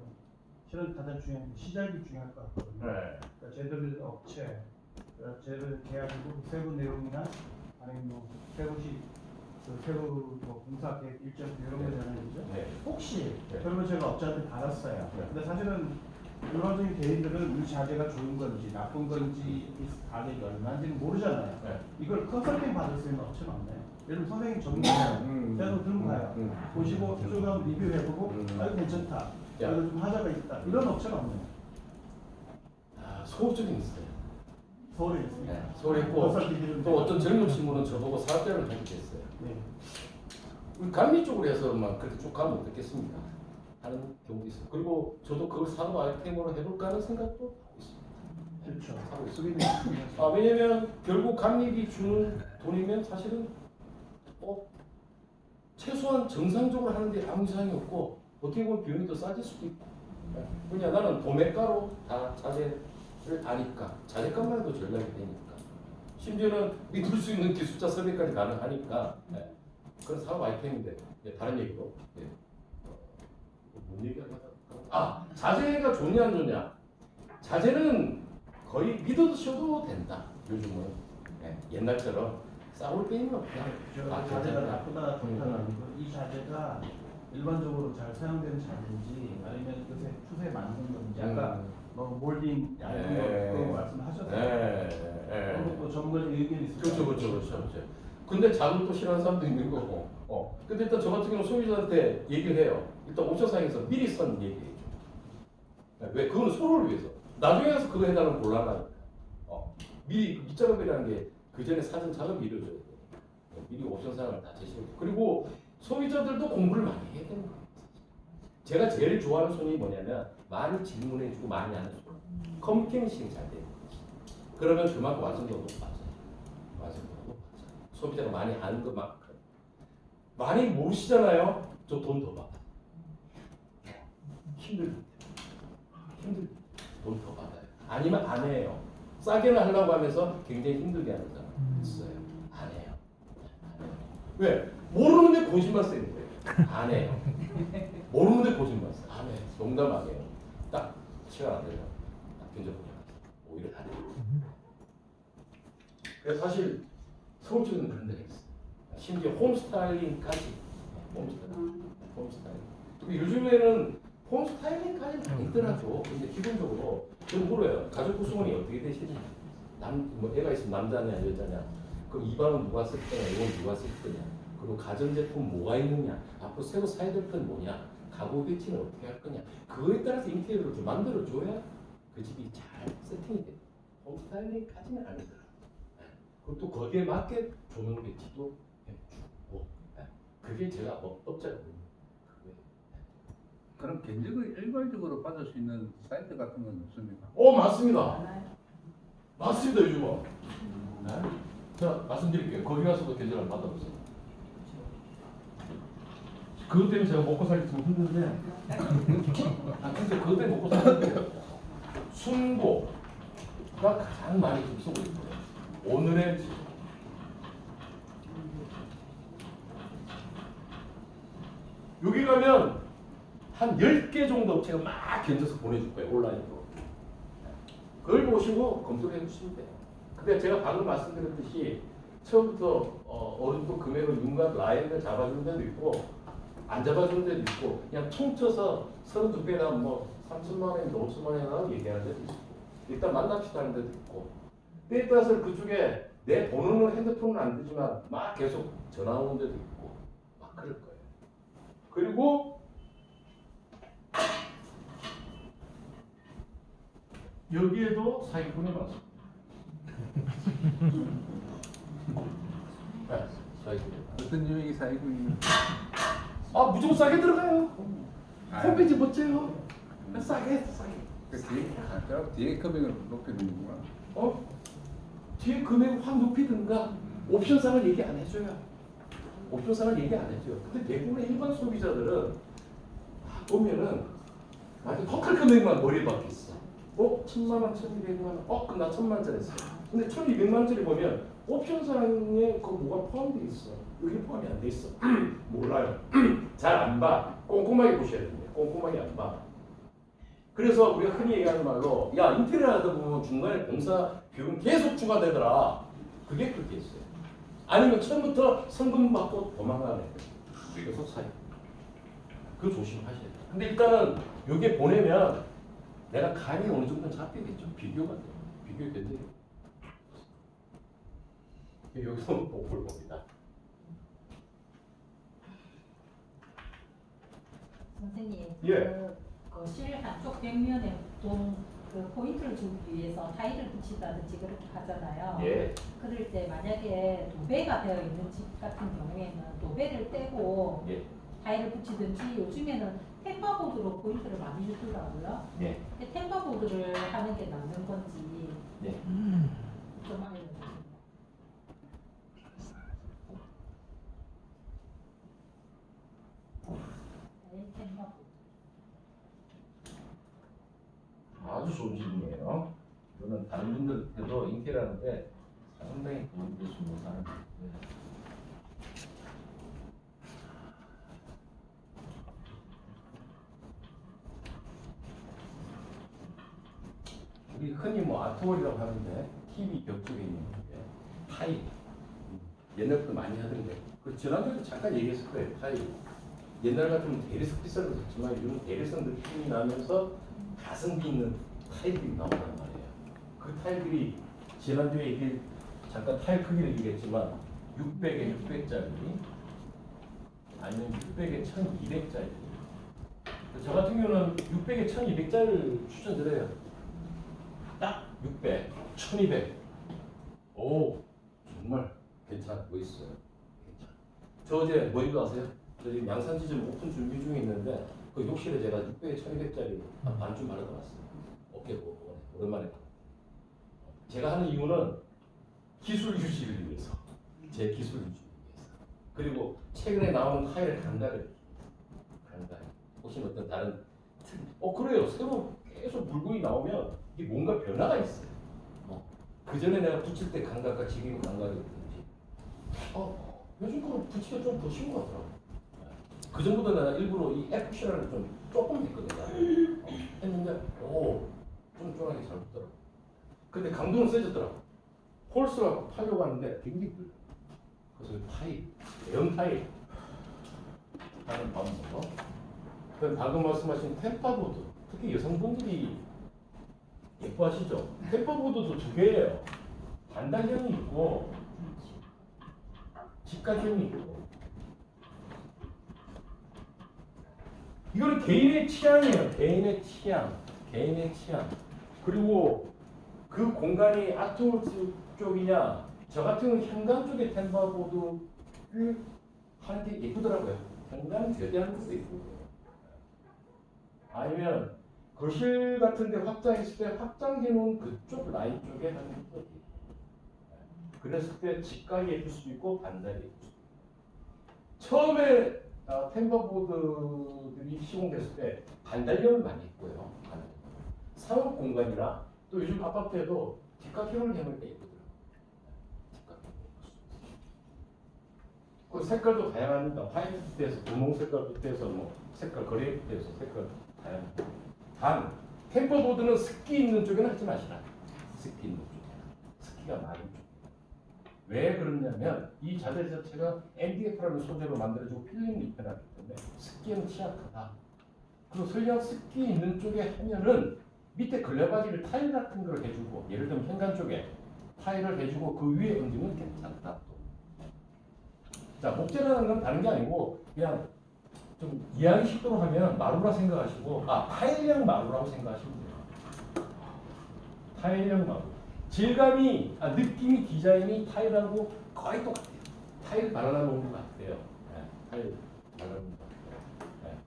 실은 가장 중요한 게 시작이 중요할 것 같거든요. 네. 그러니까 제들 업체, 제들 계약이고 세부 내용이나 아니면 뭐 세부 뭐 공사 계획 일정 이런 거잖아요, 그죠? 네. 혹시 네. 그러면 제가 업체한테 받았어요. 네. 근데 사실은 일반적인 개인들은 이 자재가 좋은 건지 나쁜 건지 이 가격이 얼마인지는 모르잖아요. 네. 이걸 컨설팅 받을 수 있는 업체는 없나요? 예를 들면 선생님 전문가예요. 제가 들고 가요. 보시고 쭉 한번 리뷰해보고 이거 괜찮다. 이거 좀 하자가 있다. 이런 업체는 없나요? 소극적인 있어요. 서울에 있습니다. 네. 서울에 있고 컨설팅들은 또 어떤 젊은 친구는 저보고 사업자를 하게 됐어요. 네. 우리 감리 쪽으로 해서 막 그렇게 쭉 가면 어떻겠습니까? 하는 경우도 있어요. 그리고 저도 그걸 사업 아이템으로 해볼까 하는 생각도 하고 있습니다. 그렇죠. 하고 있습니다. 수빈이 있습니다. 왜냐면 결국 감리비 주는 돈이면 사실은 최소한 정상적으로 하는데 아무 이상이 없고 어떻게 보면 비용이 더 싸질 수도 있고 그냥 나는 도매가로 다 자재를 아니까 자재값만 해도 전략이 되니까 심지어는 믿을 수 있는 기술자 섭외까지 가능하니까 그런 사업 아이템인데 다른 얘기로 뭔 얘기하다가 자재가 좋냐 안 좋냐 자재는 거의 믿어도 쉬어도 된다 요즘은 옛날처럼 싸울 게임은 없다. 자재가 나쁘다 좋다는 아니고 이 자재가 일반적으로 잘 사용되는 자재인지 아니면 요새 추세에 맞는 건지 아까 뭐 몰딩 이런 거 말씀하셨어요. 그런 것도 전문가적 의견이 있어요. 그렇죠. 근데 자도 또 싫어하는 사람도 있는 거고. 근데 일단 저 같은 경우는 소비자한테 얘기를 해요. 일단 옵션상에서 미리 선 얘기해줘. 왜? 그거는 서로를 위해서. 나중에 가서 그거 해달라면 곤란하니까. 미리 밑작업이라는 게 그 전에 사전 작업이 이루어져야 돼요. 미리 옵션 사항을 다 제시하고 그리고 소비자들도 공부를 많이 해야 되는 거예요. 제가 제일 좋아하는 손이 뭐냐면 많이 질문해주고 많이 하는 손. 커뮤니케이션이 잘 되는 거지. 그러면 그만큼 완성도가 높아져요. 완성도가 높아져요. 소비자가 많이 아는 것만큼. 많이 모르시잖아요. 저 돈 더 받아요. 힘들 돈 더 받아요. 아니면 안 해요. 싸게는 하려고 하면서 굉장히 힘들게 하는 사람 있어요. 안 해요. 왜? 모르는데 고집만 쓰는 거예요. 안 해요. 모르는데 고집만 써. 안 해요. 농담 안 해요. 딱 시간 안 되면 딱 던져보냐. 오히려 안 해요. 그래서 사실 서울쪽에는 그런 데가 있어요. 심지어 홈스타일링까지. 홈스타일링. 근데 요즘에는 홈스타일링까지는 아니더라도 근데 기본적으로 저는 물어요. 가족 구성원이 어떻게 되시냐? 뭐 애가 있으면 남자냐 여자냐? 그럼 이 방은 누가 쓸 거냐? 이건 누가 쓸 거냐? 그리고 가전제품 뭐가 있느냐? 앞으로 새로 사야 될 건 뭐냐? 가구 배치는 어떻게 할 거냐? 그거에 따라서 인테리어를 좀 만들어줘야 그 집이 잘 세팅이 돼요. 홈스타일링까지는 아니더라도. 그리고 또 거기에 맞게 조명 배치도 해주고. 그게 제가 업자가 됩니다. 그럼 견적을 일괄적으로 받을 수 있는 사이트 같은 건 없습니까? 맞습니다. 맞습니다, 요즘은. 네? 자, 말씀드릴게요. 거기 가서도 견적을 받아보세요. 그것 때문에 제가 먹고 살기 좀 힘든데. 근데 그것 때문에 먹고 살는데 순고가 가장 많이 좀 쓰고 있고요. 오늘의 집. 여기 가면 한 10개 정도 업체가 막 견져서 보내줄 거예요, 온라인으로. 그걸 보시고 검토를 해주시면 돼요. 근데 제가 방금 말씀드렸듯이 처음부터 어느 정도 금액을 윤곽 라인을 잡아주는 데도 있고 안 잡아주는 데도 있고 그냥 통쳐서 32배나 뭐 3천만 원이나 5천만 원이나 얘기하는 데도 있고 일단 만납시다 하는 데도 있고 때에 따라서 그쪽에 내 번호는 핸드폰은 안 되지만 막 계속 전화 오는 데도 있고 막 그럴 거예요. 그리고 여기에도 사기꾼이 많습니다. 네, 사기꾼이 많습니다. 어떤 유형이 사이군요? 무조건 싸게 들어가요. 홈페이지 멋져요. 싸게. 뒤에 금액을 높여주는구나. 뒤에 금액을 확 높이든가 옵션상을 얘기 안 해줘요. 옵션상을 얘기 안 해줘요. 근데 대부분의 일반 소비자들은 보면은 완전 턱할 금액만 머리에 박혀 있어. 1,000만 원, 1,200만 원. 그럼 나 1,000만 원짜리 했어. 근데 1,200만 원짜리 보면 옵션상에 그 뭐가 포함되어 있어. 여기 포함이 안 돼 있어. 몰라요. 잘 안 봐. 꼼꼼하게 보셔야 됩니다. 꼼꼼하게 안 봐. 그래서 우리가 흔히 얘기하는 말로 야 인테리어 하다 보면 중간에 공사 비용 계속 추가되더라. 그게 그렇게 있어요. 아니면 처음부터 성금 받고 도망가는 애들. 그래서 사요. 그거 조심하셔야 돼요. 근데 일단은 여기에 보내면 내가 감이 어느 정도 잡히겠죠. 비교가 돼요. 비교되더라고요. 여기서 목표를 봅니다. 선생님, 예. 실 한쪽 벽면에 보통 그 포인트를 주기 위해서 타일을 붙인다든지 그렇게 하잖아요. 예. 그럴 때 만약에 도배가 되어 있는 집 같은 경우에는 도배를 떼고 예. 타일을 붙이든지 요즘에는 템바보드로 포인트를 많이 주더라고요. 예. 템바보드를 하는 게 낫는 건지 예. 좀 알려주세요. 템바보드. 아주 좋은 질문이에요. 이거는 다른 분들한테도 인테리어 하는데 상당히 도움이 될 수 있는 사람이에요. 우리 흔히 뭐 아트월이라고 하는데 TV 벽 쪽에 있는 게 타일. 옛날부터 많이 하던데 그 지난주에도 잠깐 얘기했을 거예요. 타일. 옛날 같으면 대리석 비싸도 좋지만 요즘 대리석 느낌이 나면서 가성비 있는 타일들이 나온단 말이에요. 그 타일들이 지난주에 얘기 잠깐 타일 크기를 얘기했지만 600에 600짜리 아니면 600에 1200짜리. 저 같은 경우는 600에 1200짜리를 추천드려요. 딱 600, 1200. 오, 정말 괜찮아 멋있어요. 괜찮아. 저 어제 뭐 이거 아세요? 저 지금 양산지점 오픈 준비 중에 있는데 그 욕실에 제가 600에 1200짜리 한 반쯤 바르고 왔어요. 어깨 보고 오랜만에. 제가 하는 이유는 기술 유지를 위해서, 제 기술 유지를 위해서. 그리고 최근에 나오는 타일 간단히 혹시 어떤 다른 그래요. 새로 계속 물건이 나오면 이게 뭔가 변화가 있어요. 그 전에 내가 붙일 때 감각과 지금 감각이었든지 요즘 거는 붙이기가 좀 더 쉬운 것 같더라고. 그 전보다 내가 일부러 이 F시라를 좀 조금 했거든요. 했는데 쫀쫀하게 잘 붙더라고. 근데 강도는 세졌더라고. 홀스가 타려고 하는데 굉장히 끌려. 그래서 타일, 대형 타일 하는 방법. 그다음 방금 말씀하신 템파보드, 특히 여성분들이 예뻐하시죠? 템파보드도 두 개예요. 반달형이 있고 직각형이 있고. 이거는 개인의 취향이에요. 개인의 취향. 그리고 그 공간이 아트월드 쪽이냐, 저 같은 경우는 현관 쪽에 템파보드를 하는 게 예쁘더라고요. 현관 대대하는 것도 예쁘고. 아니면 거실 같은 데 확장했을 때 확장해 놓은 그쪽 라인 쪽에 하는 것도 예쁘고. 그랬을 때 직각이 예쁠 수도 있고 반달이 예쁠 수도 있고. 처음에 템버보드들이 시공됐을 때 반달형을 많이 했고요. 상업 공간이나 또 요즘 아파트에도 직각형을 해놓으니까 예쁘더라고요. 그 색깔도 다양합니다. 화이트에서 분홍 색깔부터 해서 뭐 색깔 그레이부터 해서 색깔 다양합니다. 단 템버보드는 습기 있는 쪽에는 하지 마시라. 습기 있는 쪽에. 습기가 많은 쪽. 왜 그러냐면 이 자재 자체가 MDF라는 소재로 만들어지고 필름 리페라기 때문에 습기에는 취약하다. 그리고 설령 습기 있는 쪽에 하면은 밑에 걸레바지를 타일 같은 걸 해주고, 예를 들면 현관 쪽에 타일을 해주고 그 위에 얹으면 괜찮다. 자, 목재라는 건 다른 게 아니고 그냥 좀 이해하기 쉽도록 하면 마루라 생각하시고, 타일형 마루라고 생각하시면 돼요. 타일형 마루. 질감이, 느낌이, 디자인이 타일하고 거의 똑같아요. 타일 발라놓은 것 같아요. 타일 발라놓은 것 같아요.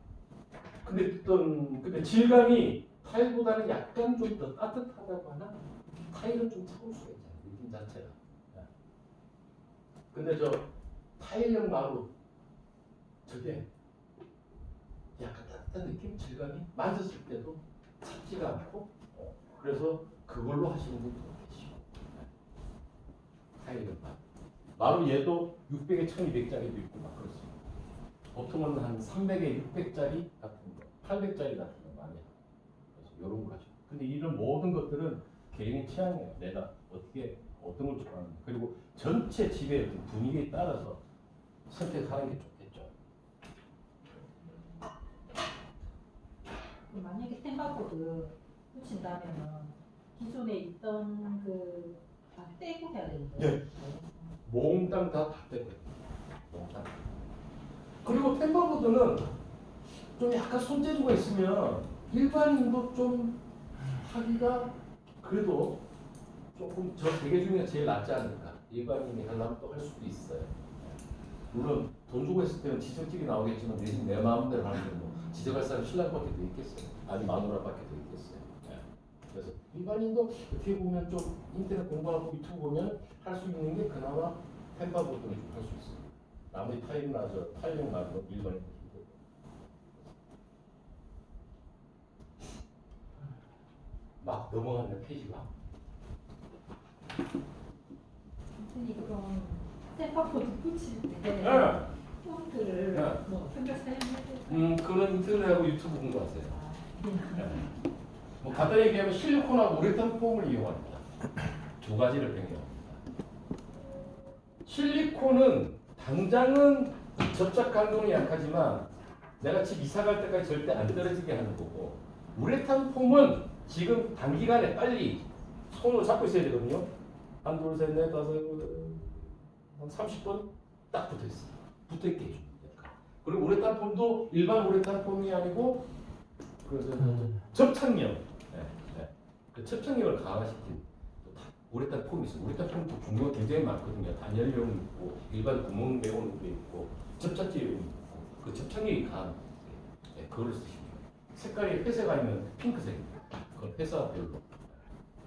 근데 질감이 타일보다는 약간 좀 더 따뜻하다고 하나? 타일은 좀 차가울 수가 있잖아요. 느낌 자체가. 근데 저 타일형 마루, 저게 약간 따뜻한 느낌, 질감이 만졌을 때도 찹지가 않고, 그래서 그걸로 하시는 분도 계시고. 타일형 마루 얘도 600에 1200짜리도 있고 막 그렇습니다. 보통은 한 300에 600짜리 같은 거, 800짜리 같은 거 많이 하고. 그래서 이런 거 하죠. 근데 이런 모든 것들은 개인의 취향이에요. 내가 어떤 걸 좋아하는지. 그리고 전체 집의 분위기에 따라서 선택하는 게 좋겠죠. 만약에 템바보드 붙인다면은 기존에 있던 다 떼고 해야 되는데. 네. 몽땅 다 떼고. 몽땅. 그리고 템버보드는 좀 약간 손재주가 있으면 일반인도 좀 하기가 그래도 조금 저 세 개 중에 제일 낫지 않을까. 일반인이 하려면 또 할 수도 있어요. 물론 돈 주고 했을 때는 지적질이 나오겠지만 대신 내 마음대로 하는 게 뭐 지적할 사람 신랑밖에 더 있겠어요. 아니 마누라밖에 더 있겠어요. 그래서 일반인도 어떻게 보면 좀 인터넷 공부하고 유튜브 보면 할 수 있는 게 그나마 템바보드는 좀 할 수 있어요. 나머지 타일이나 타일형 말고 일반인도 힘들고. 막 넘어가는 페이지가. 선생님 그럼 템바보드 붙일 때 네. 폰트를 네. 뭐 편집 사용해야 될까요? 그런 인터넷하고 유튜브 공부하세요. 네. 뭐 간단히 얘기하면 실리콘하고 우레탄 폼을 이용합니다. 두 가지를 병행합니다. 실리콘은 당장은 접착 강도는 약하지만 내가 집 이사 갈 때까지 절대 안 떨어지게 하는 거고, 우레탄 폼은 지금 단기간에 빨리 손으로 잡고 있어야 되거든요. 한, 둘, 셋, 넷, 다섯, 한 30분 딱 붙어 있어요. 붙어 있게 해줍니다. 그리고 우레탄 폼도 일반 우레탄 폼이 아니고 그래서 접착력, 그 접착력을 강화시킨 우레탄 폼이 있어요. 우레탄 폼도 종류가 굉장히 많거든요. 단열용이 있고 일반 구멍 내오는 게 있고 접착제용이 있고 그 접착력이 강한 네, 그거를 쓰시면 돼요. 색깔이 회색 아니면 핑크색입니다. 그건 회사별로.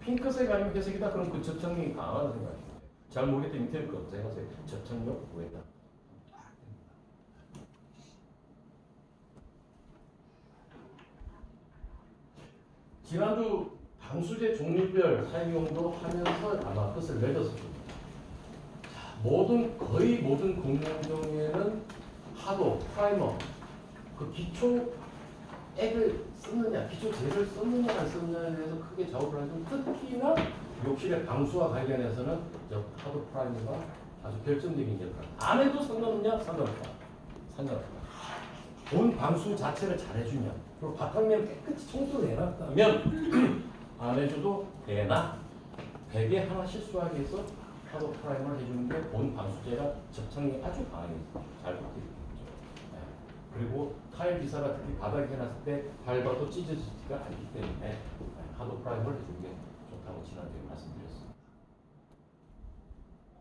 핑크색 아니면 회색이다 그럼 그 접착력이 강하다는 생각이에요. 잘 모르겠다 인테리어 검색하세요. 접착력 우레탄. 지난주 방수제 종류별 사용용도 하면서 아마 뜻을 맺었을 겁니다. 거의 모든 공룡종에는 하도, 프라이머, 그 기초 액을 썼느냐, 기초 재를 썼느냐 안 썼느냐에 대해서 크게 작업을 하지만 특히나 욕실의 방수와 관련해서는 저 하도 프라이머가 아주 결정적인 역할. 안 해도 상관없냐? 상관없다. 상관없다. 본 방수 자체를 잘 해주냐, 그리고 바탕면 깨끗이 청소를 해놨다면 안 해줘도 되나? 베개 하나 실수하게 해서 하도 프라이머를 해주는 게 본 방수제가 접착력이 아주 강하게 잘 붙게 되겠죠. 네. 그리고 타일 기사가 특히 바닥에 해놨을 때 밟아도 찢어지지가 않기 때문에 하도 프라이머를 해주는 게 좋다고 지난주에 말씀드렸습니다.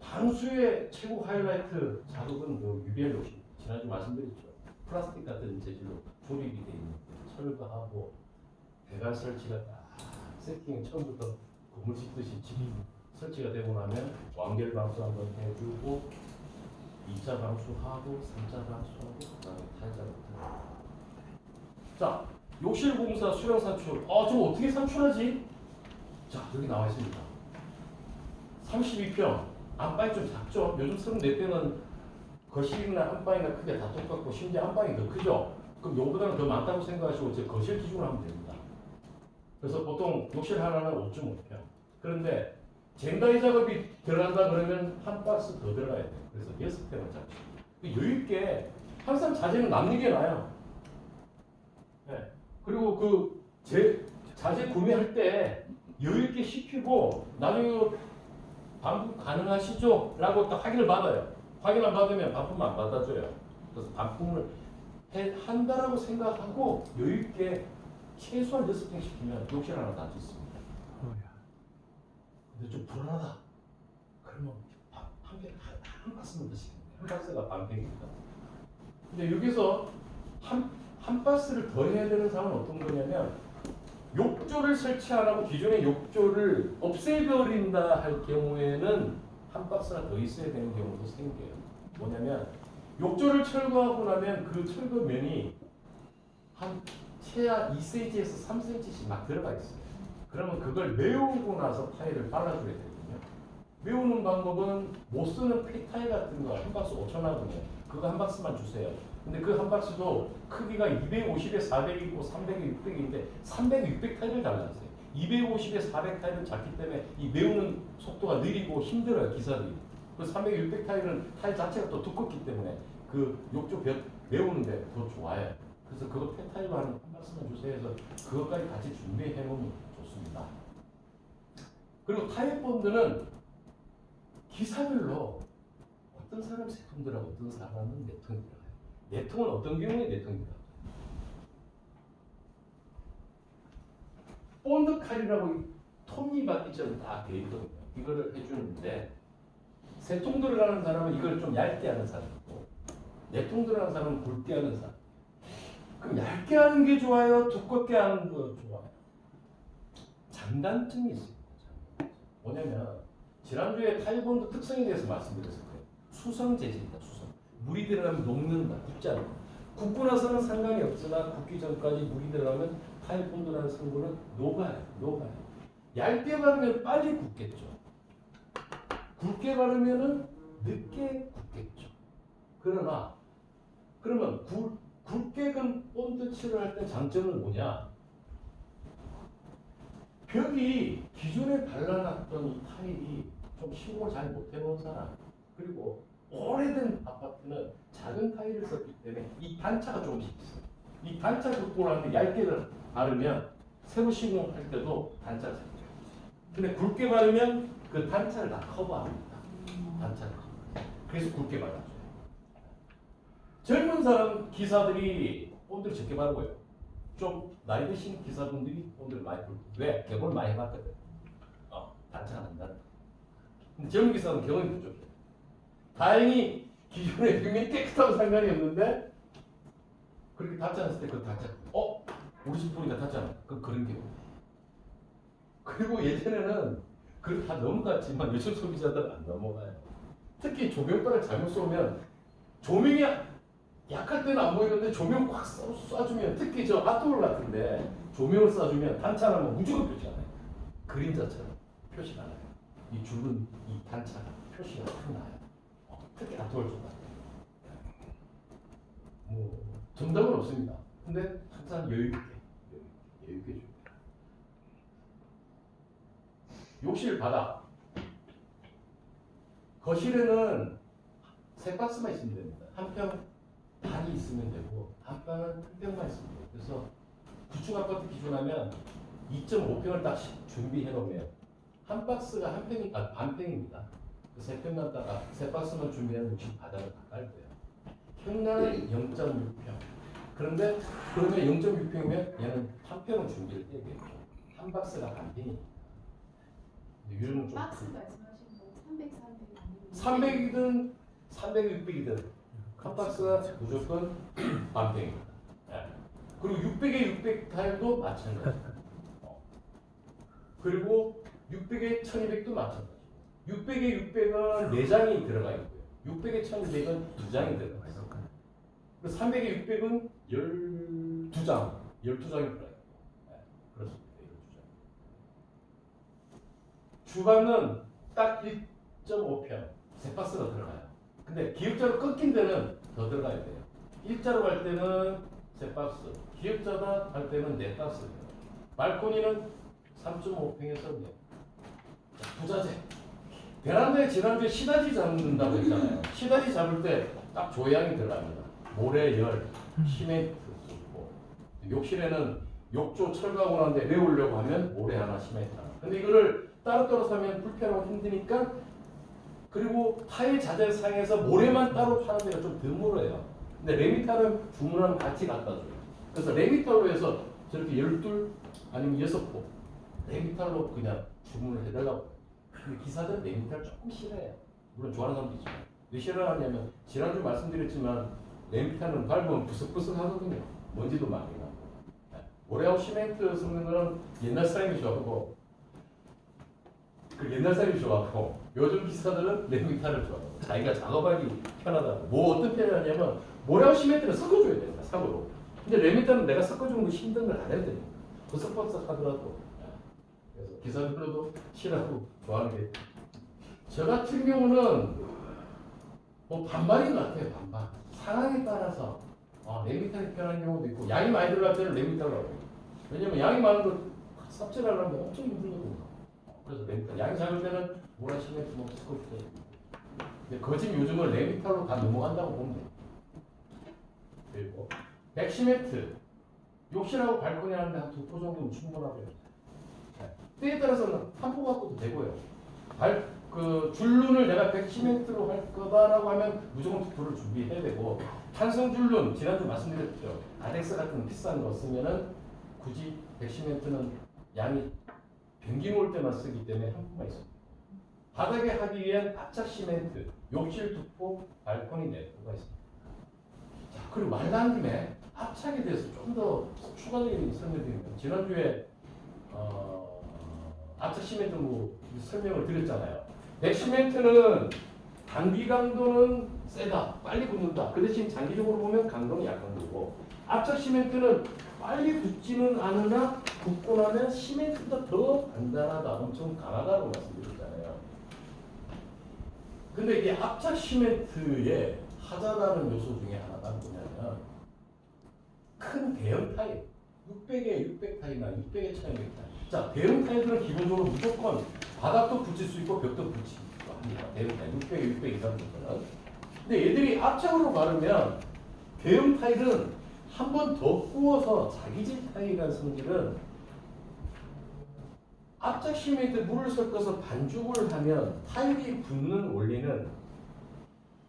방수의 최고 하이라이트 작업은 그 유리알 욕실. 지난주 말씀드렸죠. 플라스틱 같은 재질로 조립이 되어 있는 철거하고 배관 설치가 딱 세팅 처음부터 건물 짓듯이 설치가 되고 나면 완결 방수 한번 해주고 2차 방수하고 3차 방수하고 그 다음에 탈자부터. 자, 욕실 공사 수량 산출. 좀 어떻게 산출하지? 자, 여기 나와 있습니다. 32평. 안방이 좀 작죠? 요즘 34평은 거실이나 안방이나 크게 다 똑같고 심지어 안방이 더 크죠? 그럼 요거보다는 더 많다고 생각하시고 제 거실 기준으로 하면 됩니다. 그래서 보통 욕실 하나는 5.5평. 그런데 젠다이 작업이 들어간다 그러면 한 박스 더 들어가야 돼요. 그래서 6평을 잡죠. 여유있게 항상 자재는 남는 게 나아요. 네. 그리고 그 자재 구매할 때 여유있게 시키고 나중에 반품 가능하시죠? 라고 딱 확인을 받아요. 확인 안 받으면 반품 안 받아줘요. 그래서 반품을 한다라고 생각하고 여유있게 최소한 6평 시키면 욕실 하나 다 짓습니다. 근데 좀 불안하다. 그러면 한 박스만 더 시키면 돼요. 한 박스가 반평입니다. 근데 여기서 한 박스를 더 해야 되는 상황은 어떤 거냐면 욕조를 설치 안 하고 기존의 욕조를 없애버린다 할 경우에는 한 박스가 더 있어야 되는 경우도 생겨요. 뭐냐면 욕조를 철거하고 나면 그 철거면이 한 최하 2cm에서 3cm씩 막 들어가 있어요. 그러면 그걸 메우고 나서 타일을 발라줘야 되거든요. 메우는 방법은 못 쓰는 폐타일 같은 거 한 박스 5,000원이거든요. 그거 한 박스만 주세요. 근데 그 한 박스도 크기가 250에 400이고 300에 600인데 300, 600 타일을 달라주세요. 250에 400 타일은 작기 때문에 이 메우는 속도가 느리고 힘들어요, 기사들이. 그래서 300, 600 타일은 타일 자체가 또 두껍기 때문에 그 욕조 벽 메우는데 더 좋아요. 그래서 그거 폐타일로 한 박스만 주세요 해서 그것까지 같이 준비해 놓으면 좋습니다. 그리고 타일 본드는 기사별로 어떤 사람 3통 들어가고 어떤 사람은 4통 들어가요. 4통은 어떤 경우에 4통이 들어가요? 본드 칼이라고 톱니바퀴처럼 다 되어 있거든요. 이거를 해주는데 3통 들어가는 사람은 이걸 좀 얇게 하는 사람이고 4통 들어가는 사람은 굵게 하는 사람. 그럼 얇게 하는 게 좋아요? 두껍게 하는 거 좋아요? 장단점이 있습니다. 뭐냐면 지난주에 타일본드 특성에 대해서 말씀드렸을 거예요. 수성 재질이다. 수성. 물이 들어가면 녹는다. 굳지 않아. 굳고 나서는 상관이 없으나 굳기 전까지 물이 들어가면 타일본드라는 성분은 녹아요. 얇게 바르면 빨리 굳겠죠. 굵게 바르면 늦게 굳겠죠. 그러면 굵게 근 본드 칠을 할 때 장점은 뭐냐? 벽이 기존에 발라놨던 이 타일이 좀 시공을 잘 못해놓은 사람, 그리고 오래된 아파트는 작은 타일을 썼기 때문에 이 단차가 조금씩 있어요. 이 단차 극복을 하는데 얇게 바르면 새로 시공할 때도 단차가 생겨요. 근데 굵게 바르면 그 단차를 다 커버합니다. 단차를 커버. 그래서 굵게 발라줘요. 젊은 사람 기사들이 본드를 적게 바르고요. 좀 나이 드신 기사분들이 본드를 많이 바르고. 왜? 개봉을 많이 해봤거든. 단차가 난다는 거. 근데 젊은 기사는 경험이 부족해. 다행히 기존의 벽면이 깨끗하고 상관이 없는데 그렇게 닿지 않았을 때 그거 닿지 않고 우리 집 보니까 닿지 않아. 그런 게 그리고 예전에는 그걸 다 넘어갔지만 요즘 소비자들은 안 넘어가요. 특히 조명빨을 잘못 쏘면 조명이 약할 때는 안 보이는데 조명 확 쏴주면 특히 저 아트홀 같은데 조명을 쏴주면 단차나면 무조건 표시가 나요. 그림자처럼 표시가 나요. 이 줄은 이 단차가 표시가 탁 나요. 특히 아트홀 쪽 같은 뭐 정답은 없습니다. 근데 항상 여유 있게 줍니다. 욕실 바닥 거실에는 세 박스만 있으면 됩니다. 한 평 반이 있으면 되고 한 평은 한 평만 있으면 돼요. 그래서 구축 아파트 기준하면 2.5평을 딱 준비해 놓으면 한 박스가 한 평이 반 평입니다. 세 평만 따라 세 박스만 준비하면 욕실 바닥을 다 깔고요. 평당 0.6평. 그런데 그러면 0.6평이면 얘는 한 평을 준비를 해야겠죠. 한 박스가 반 평이. 요즘은 좀 박스 말씀하신 거 300, 300 아니면 300이든 300, 600이든 한 박스가 무조건 반평입니다. 네. 그리고 600에 600 타일도 마찬가지입니다. 그리고 600에 1200도 마찬가지고 600에 600은 4장이 들어가 있고요. 600에 1200은 2장이 들어가 있어요. 그리고 300에 600은 12장, 12장이 들어가 있고 네. 그렇습니다. 12장. 주방은 딱 1.5평 세 박스가 들어가요. 근데 기역자로 꺾인 데는 더 들어가야 돼요. 일자로 갈 때는 세 박스, 기역자가 갈 때는 4박스. 발코니는 3.5평에서 4. 부자재. 베란다에 지난주에 시다지 잡는다고 했잖아요. 시다지 잡을 때 딱 조향이 들어갑니다. 모래, 열, 시멘트 쏟고. 욕실에는 욕조 철거하고 나는데 메우려고 하면 모래 하나, 시멘트 하나. 근데 이거를 따로따로 사면 불편하고 힘드니까 그리고 타일 자재상에서 모래만 따로 파는 데가 좀 드물어요. 근데 레미탈은 주문하면 같이 갖다 줘요. 그래서 레미탈로 해서 저렇게 12 아니면 6포 레미탈로 그냥 주문을 해달라고. 근데 기사들은 레미탈 조금 싫어해요. 물론 좋아하는 사람도 있지만. 왜 싫어하냐면 지난주 말씀드렸지만 레미탈은 밟으면 부석부석 하거든요. 먼지도 많이 나고. 모래하고 시멘트 섞는 거는 옛날 사람이 좋아하고 옛날 사람이 좋아하고 요즘 기사들은 레미탈을 좋아하고 자기가 작업하기 편하다고. 뭐 어떤 편이냐면 모래하고 시멘트는 섞어줘야 됩니다. 삽으로. 근데 레미탈은 내가 섞어주는 거 힘든 걸 안 해도 됩니다. 부석부석 하더라도. 그래서 기사들도 싫어하고 좋아하는 게 저 같은 경우는 뭐 반반인 것 같아요. 반반. 상황에 따라서 레미탈이 편한 경우도 있고 양이 많이 들어갈 때는 레미탈로 하고. 왜냐면 양이 많은 걸 삽질하려면 엄청 힘들거든요. 그래서 레미탈. 양이 작을 때는 모래 시멘트 뭐 섞어주세요. 근데 거짓 요즘은 레미탈로 다 넘어간다고 보면 돼요. 그리고 백시멘트. 욕실하고 발코니 하는데 한 2포 정도면 충분하고요. 때에 따라서는 한 포 갖고도 되고요. 줄눈을 내가 백시멘트로 할 거다라고 하면 무조건 2포를 준비해야 되고 탄성 줄눈 지난주 말씀드렸죠. 아덱스 같은 비싼 거 쓰면은 굳이 백시멘트는 양이 변기 놓을 때만 쓰기 때문에 한 포만 있습니다. 바닥에 하기 위한 압착 시멘트 욕실 2포, 발코니 4포가 있습니다. 자, 그리고 말 나온 김에 압착에 대해서 좀 더 추가적인 설명드리면 지난주에 압착 시멘트 뭐 설명을 드렸잖아요. 백시멘트는 단기 강도는 세다, 빨리 굳는다. 그 대신 장기적으로 보면 강도는 약한 거고 압착 시멘트는 빨리 굳지는 않으나 굳고 나면 시멘트가 더 단단하다, 엄청 강하다고 말씀드렸잖아요. 근데 이게 압착 시멘트의 하자라는 요소 중에 하나가 뭐냐면 큰 대형 타일, 600에 600 타일이나 600에 1200 타일. 자, 대형 타일들은 기본적으로 무조건 바닥도 붙일 수 있고 벽도 붙이고 합니다. 대형 타일, 600에 600 이상 정도는. 근데 얘들이 압착으로 바르면 대형 타일은 한 번 더 구워서 자기질 타일이라는 성질은 압착 시멘트 물을 섞어서 반죽을 하면 타일이 붙는 원리는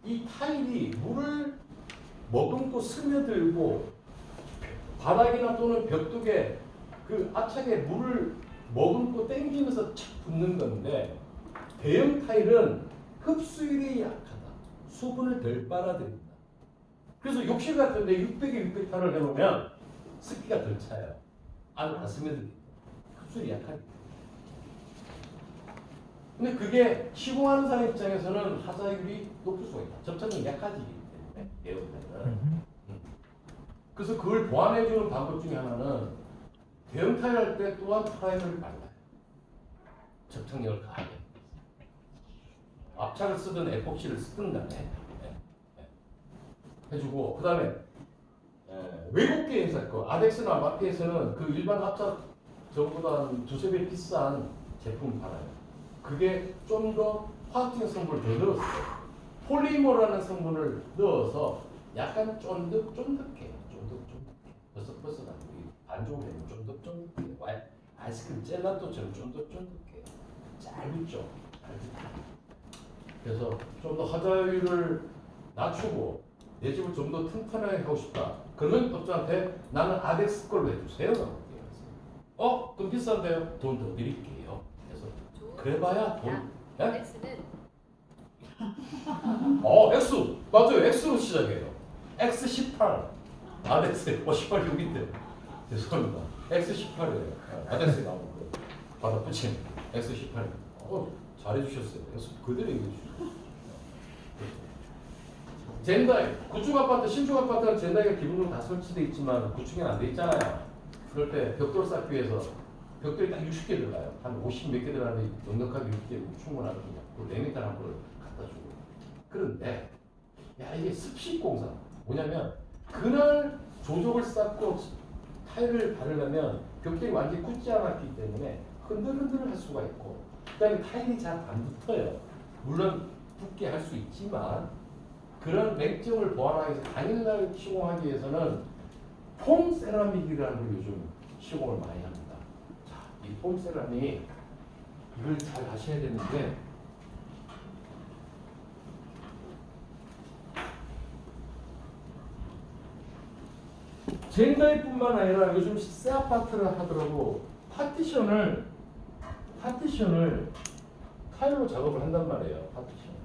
이 타일이 물을 머금고 스며들고 바닥이나 또는 벽독에 그 압착에 물을 머금고 당기면서 착 붙는 건데 대형 타일은 흡수율이 약하다. 수분을 덜 빨아들인다. 그래서 욕실 같은데 600에 600타를 해놓으면 습기가 덜 차요. 안으로 안 스며들기 때문에. 흡수율이 약하기 때문에. 근데 그게 시공하는 사람 입장에서는 하자율이 높을 수가 있다. 접착력이 약하지기 때문에 대형 타일은. 그래서 그걸 보완해주는 방법 중에 하나는 대형 타일 할 때 또한 프라이머를 발라요. 접착력을 가하게. 압착을 쓰든 에폭시를 쓰든 간에 해주고, 그 다음에 외국계에서 그 아덱스나 마피에서는 그 일반 압착 저보다 한 두세 배 비싼 제품을 팔아요. 그게 좀 더 화학적인 성분을 더 넣었어요. 폴리머라는 성분을 넣어서 약간 쫀득쫀득해요. 버섯버섯하고 반죽을 되면 쫀득쫀득해요. 아이스크림 젤라또처럼 쫀득쫀득해요. 잘 붙죠. 잘 붙죠. 그래서 좀 더 하자율을 낮추고 내 집을 좀 더 튼튼하게 하고 싶다. 그러면 업자한테 나는 아덱스 걸로 해주세요. 좀 비싼데요? 돈 더 드릴게요. 그래서 그래봐야 돈. 예? X는 X 맞아요. X로 시작해요. X18 아덱스 18 여기인데 죄송합니다. X18이에요. 아덱스 나오는 거 받아 붙인 X18. 잘해주셨어요. X 그대로 얘기해 주셨어요. 젠다이 구축 아파트, 신축 아파트는 젠다이가 기본적으로 다 설치돼 있지만 구축에는 안 돼 있잖아요. 그럴 때 벽돌 쌓기 위해서 벽돌이 딱 60개 들어가요. 한 50 몇 개 들어가는데 넉넉하게 60개 충분하거든요. 그 4m 한 거를 갖다 주고. 그런데 야 이게 습식 공사 뭐냐면 그날 조적을 쌓고 타일을 바르려면 벽돌이 완전히 굳지 않았기 때문에 흔들흔들 할 수가 있고, 그 다음에 타일이 잘 안 붙어요. 물론 붙게 할 수 있지만 그런 맹점을 보완하기 위해서 당일날 시공하기 위해서는 폼 세라믹이라는 걸 요즘 시공을 많이 합니다. 자, 이 폼 세라믹 이걸 잘 하셔야 되는데 젠다이뿐만 아니라 요즘 새 아파트를 하더라도 파티션을 타일로 작업을 한단 말이에요. 파티션.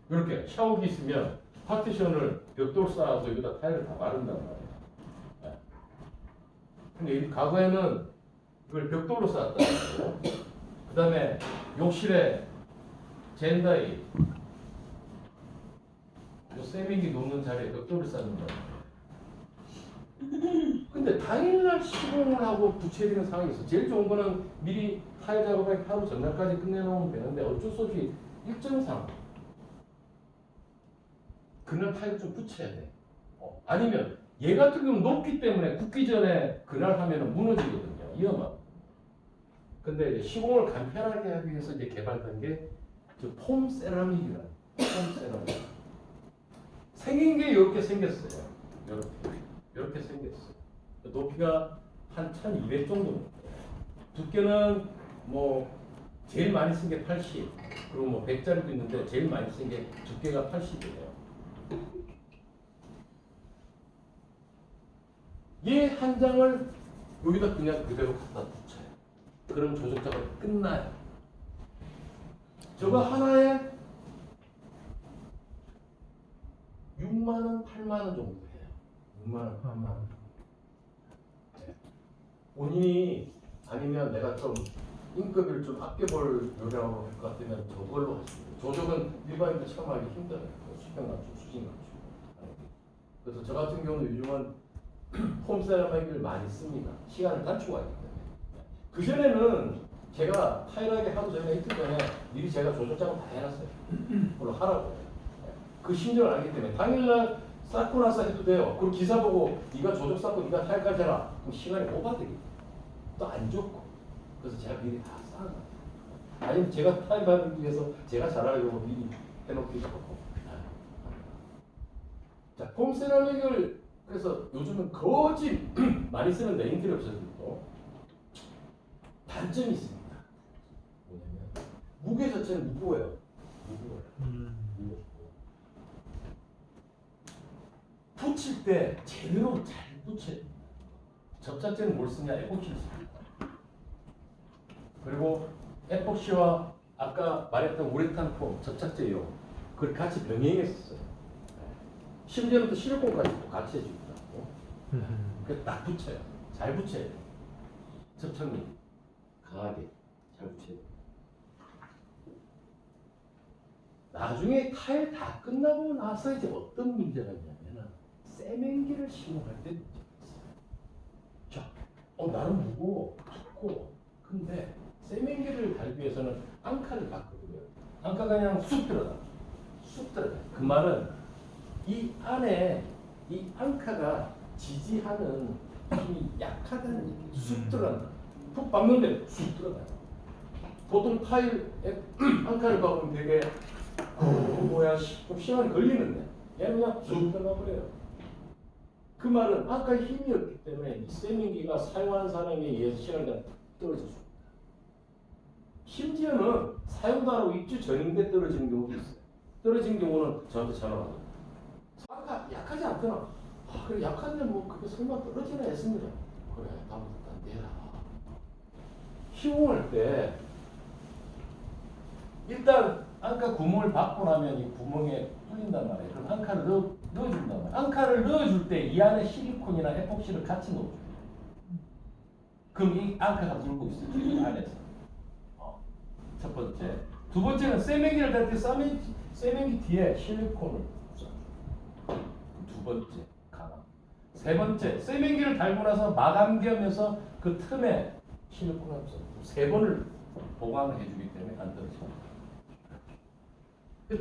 이렇게 샤워기 있으면 파티션을 벽돌 쌓아서 여기다 타일을 다 바른단 말이에요. 네. 근데 과거에는 이걸 벽돌로 쌓았단 말이에요. 그 다음에 욕실에 젠다이 세민기 놓는 자리에 벽돌을 쌓는 거예요. 근데 당일날 시공을 하고 부채리는 상황이 있어. 제일 좋은 거는 미리 타일 작업을 하루 전날까지 끝내놓으면 되는데 어쩔 수 없이 일정상 그날 타일을 좀 붙여야 돼. 아니면 얘 같은 경우는 높기 때문에 굳기 전에 그날 하면 무너지거든요. 위험하고. 근데 이제 시공을 간편하게 하기 위해서 이제 개발된 게 폼 세라믹이라는 폼 세라믹. 생긴 게 이렇게 생겼어요. 이렇게 생겼어요. 높이가 한 1200 정도 됩니다. 두께는 뭐 제일 많이 쓴 게 80, 그리고 뭐 100짜리도 있는데 제일 많이 쓴 게 두께가 80이에요. 얘 한 장을 여기다 그냥 그대로 갖다 붙여요. 그럼 조적 작업이 끝나요. 저거 하나에 6만 원, 8만 원 정도 해요. 6만 원, 8만 원. 네. 본인이 아니면 내가 좀 인건비를 좀 아껴볼 요령으로 할 것 같으면 저걸로 하시고, 조적은 일반인들 처음 하기 힘들어요. 수평 맞추고 수직 맞추고. 그래서 저 같은 경우는 요즘은 폼 세라믹을 많이 씁니다. 시간을 단축하기 때문에. 그전에는 제가 타일하게 하도 전에 이틀 전에 미리 제가 조적 작업 다 해놨어요. 그걸로 하라고. 그 심정을 알기 때문에 당일날 쌓고 나서 해도 돼요. 그리고 기사 보고 네가 조적 쌓고 네가 타일까지 해라. 그럼 시간이 오바되기 또 안 좋고. 그래서 제가 미리 다 쌓아놔요. 아니면 제가 타일 받기 위해서 제가 잘하려고 미리 해놓기도 하고. 자, 폼 세라믹을 그래서 요즘은 거진 많이 쓰는데 인테리어 업체들도 단점이 있습니다. 뭐냐면 무게 자체는 무거워요. 무겁고. 붙일 때 제대로 잘 붙여야 됩니다. 접착제는 뭘 쓰냐? 에포키를 씁니다. 그리고 에포키와 아까 말했던 우레탄 폼 접착제요. 그걸 같이 병행했었어요. 심지어는 또 실리콘까지 또 같이 해줍니다. 그래서 딱 붙여요. 잘 붙여야 돼요. 접착력 강하게 잘 붙여야 돼요. 나중에 타일 다 끝나고 나서 이제 어떤 문제가 있냐면은 세면기를 시공할 때 문제가 있어요. 자, 나름 무거워, 좋고, 근데 세면기를 달기 위해서는 앙카를 바꾸고요. 앙카가 그냥 쑥 들어가. 쑥 들어가. 그 말은 이 안에 이 앙카가 지지하는 힘이 약하다는 얘기예요. 쑥 들어간다. 푹 박는데 쑥 들어가요. 보통 타일 앙카를 박으면 되게 뭐야 좀 시간이 걸리는데 얘는 그냥 쑥 들어가버려요. 그 말은 아까 힘이 없기 때문에 이 세면기가 사용하는 사람에 의해서 시간이 떨어졌습니다. 심지어는 사용도 안 하고 입주 전인데 떨어지는 경우도 있어요. 떨어진 경우는 저한테 전화 와요. 아까 약하지 않더라. 그래 약한데 뭐 그게 설마 떨어지나 했습니다. 그래 다음부터 안 되라. 시공할 때 일단 앙카 구멍을 받고 나면 이 구멍에 뚫린단 말이에요. 그럼 앙카를 넣어준단 말이에요. 앙카를 넣어줄 때 이 안에 실리콘이나 에폭시를 같이 넣어줘요. 그럼 이 앙카가 물고 있어요. 이 안에서. 첫 번째. 두 번째는 세면기를 달 때 세면기 뒤에 실리콘을 쏴줘요. 두 번째 강화. 세 번째 세면기를 달고 나서 마감 겸해서 그 틈에 실리콘을 쏴줘요. 세 번을 보강을 해주기 때문에 안 떨어집니다.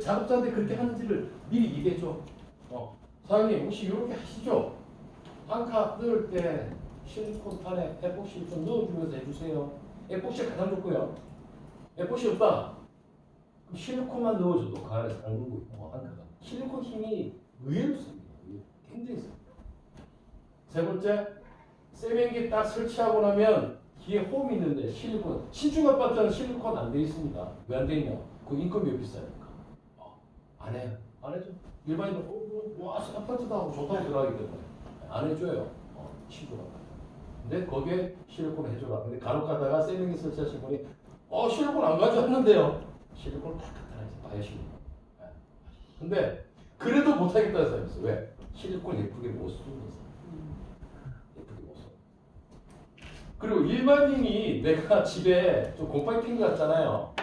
작업자한테 그렇게 하는지를 미리 얘기해줘. 사장님 혹시 이렇게 하시죠? 앙카 넣을 때 실리콘 판에 에폭시를 좀 넣어주면서 해주세요. 에폭시 가장 좋고요. 에폭시 없다. 그럼 실리콘만 넣어줘도 그 안에서 담그고 있고 앙카가. 실리콘 힘이 의외로 셉니다. 굉장히 셉니다. 세 번째, 세면기 딱 설치하고 나면 뒤에 홈이 있는데 실리콘. 신축 아파트는 실리콘 안 돼 있습니다. 왜 안 돼 있냐? 그 인건비 비싸니까. 안 해요. 안 해줘. 일반인들 와 아파트다 하고 좋다고 들어가기 때문에 안 해줘요. 신축 아파트. 근데 거기에 실리콘 해줘라. 근데 간혹 가다가 세면기 설치하신 분이 실리콘 안 가져왔는데요. 실리콘을 딱 갖다 놔야지. 바이오 실리콘. 근데 그래도 못하겠다는 사람이 있어. 왜? 실리콘 예쁘게 못 쓰는 거지. 예쁘게 못 써. 그리고 일반인이 내가 집에 좀 곰팡이 핀 거 같잖아요.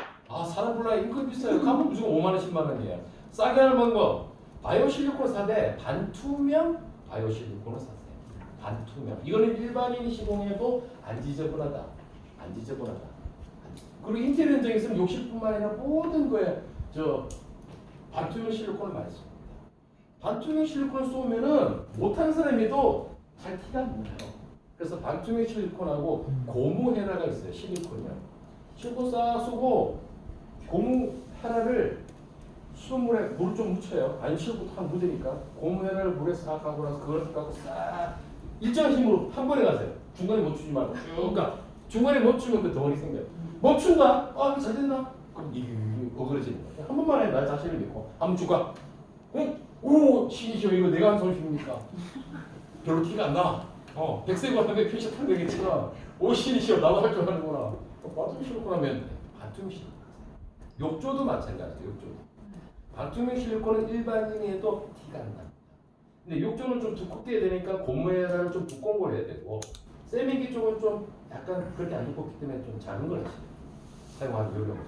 사람 불러야 인건비 비싸요. 가면 무조건 5만 원, 10만 원이에요. 싸게 하는 방법. 바이오 실리콘을 사되 반투명 바이오 실리콘을 사세요. 반투명. 이거는 일반인이 시공해도 안 지저분하다. 안 지저분하다. 그리고 인테리어 현장에서는 욕실뿐만 아니라 모든 거에 반투명 실리콘을 많이 씁니다. 반투명 실리콘을 쏘면은 못하는 사람이도 잘 티가 안 나요. 그래서 반투명 실리콘하고 고무 헤라가 있어요. 실리콘이요. 실리콘 싹 쏘고 고무 헤라를 수돗물에 물을 좀 묻혀요. 아니 실리콘 탁 묻으니까 고무 헤라를 물에 싹 가고 나서 그걸 갖고 싹 일정한 힘으로 한 번에 가세요. 중간에 멈추지 말고 쭉 가. 중간에 멈추면 그 덩어리 생겨요. 멈춘다? 잘 됐나? 그럼 이게 어그러지는 거예요. 한 번만 해. 나 자신을 믿고. 한번 쭉 가. 응? 오, 신이시여. 이거 내가 한 손입니까? 별로 티가 안 나. 백색으로 표시 탄 거겠지만, 오, 신이시여. 나도 할 줄 아는구나. 반투명 실리콘 하면 반투명 실리콘 하세요. 욕조도 마찬가지예요. 욕조도. 반투명 실리콘은 일반인이 해도 티가 안 납니다. 근데 욕조는 좀 두껍게 해야 되니까 고무에다가 좀 두꺼운 걸 해야 되고, 세면기 쪽은 좀 약간 그렇게 안 두껍기 때문에 좀 작은 걸 하시죠. 사용하기 어려운 거.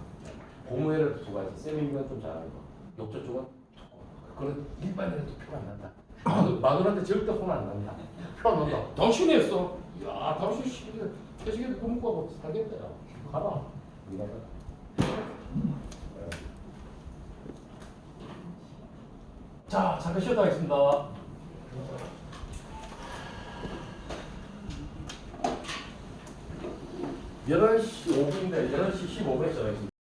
고무에를 두 가지, 세면기는 좀 작은 거, 욕조 쪽은 두꺼운 거. 그건 일반인한테 표가 안 난다. 마누라한테 절대 혼 안 난다. 표 안 난다. 당신이 했어. 야, 당신 퇴직에 그거 먹고 하고 살겠다. 야. 가라. 미안하다. 자, 잠깐 쉬었다 하겠습니다. 11시 5분인데 11시 15분에 전화했습니다.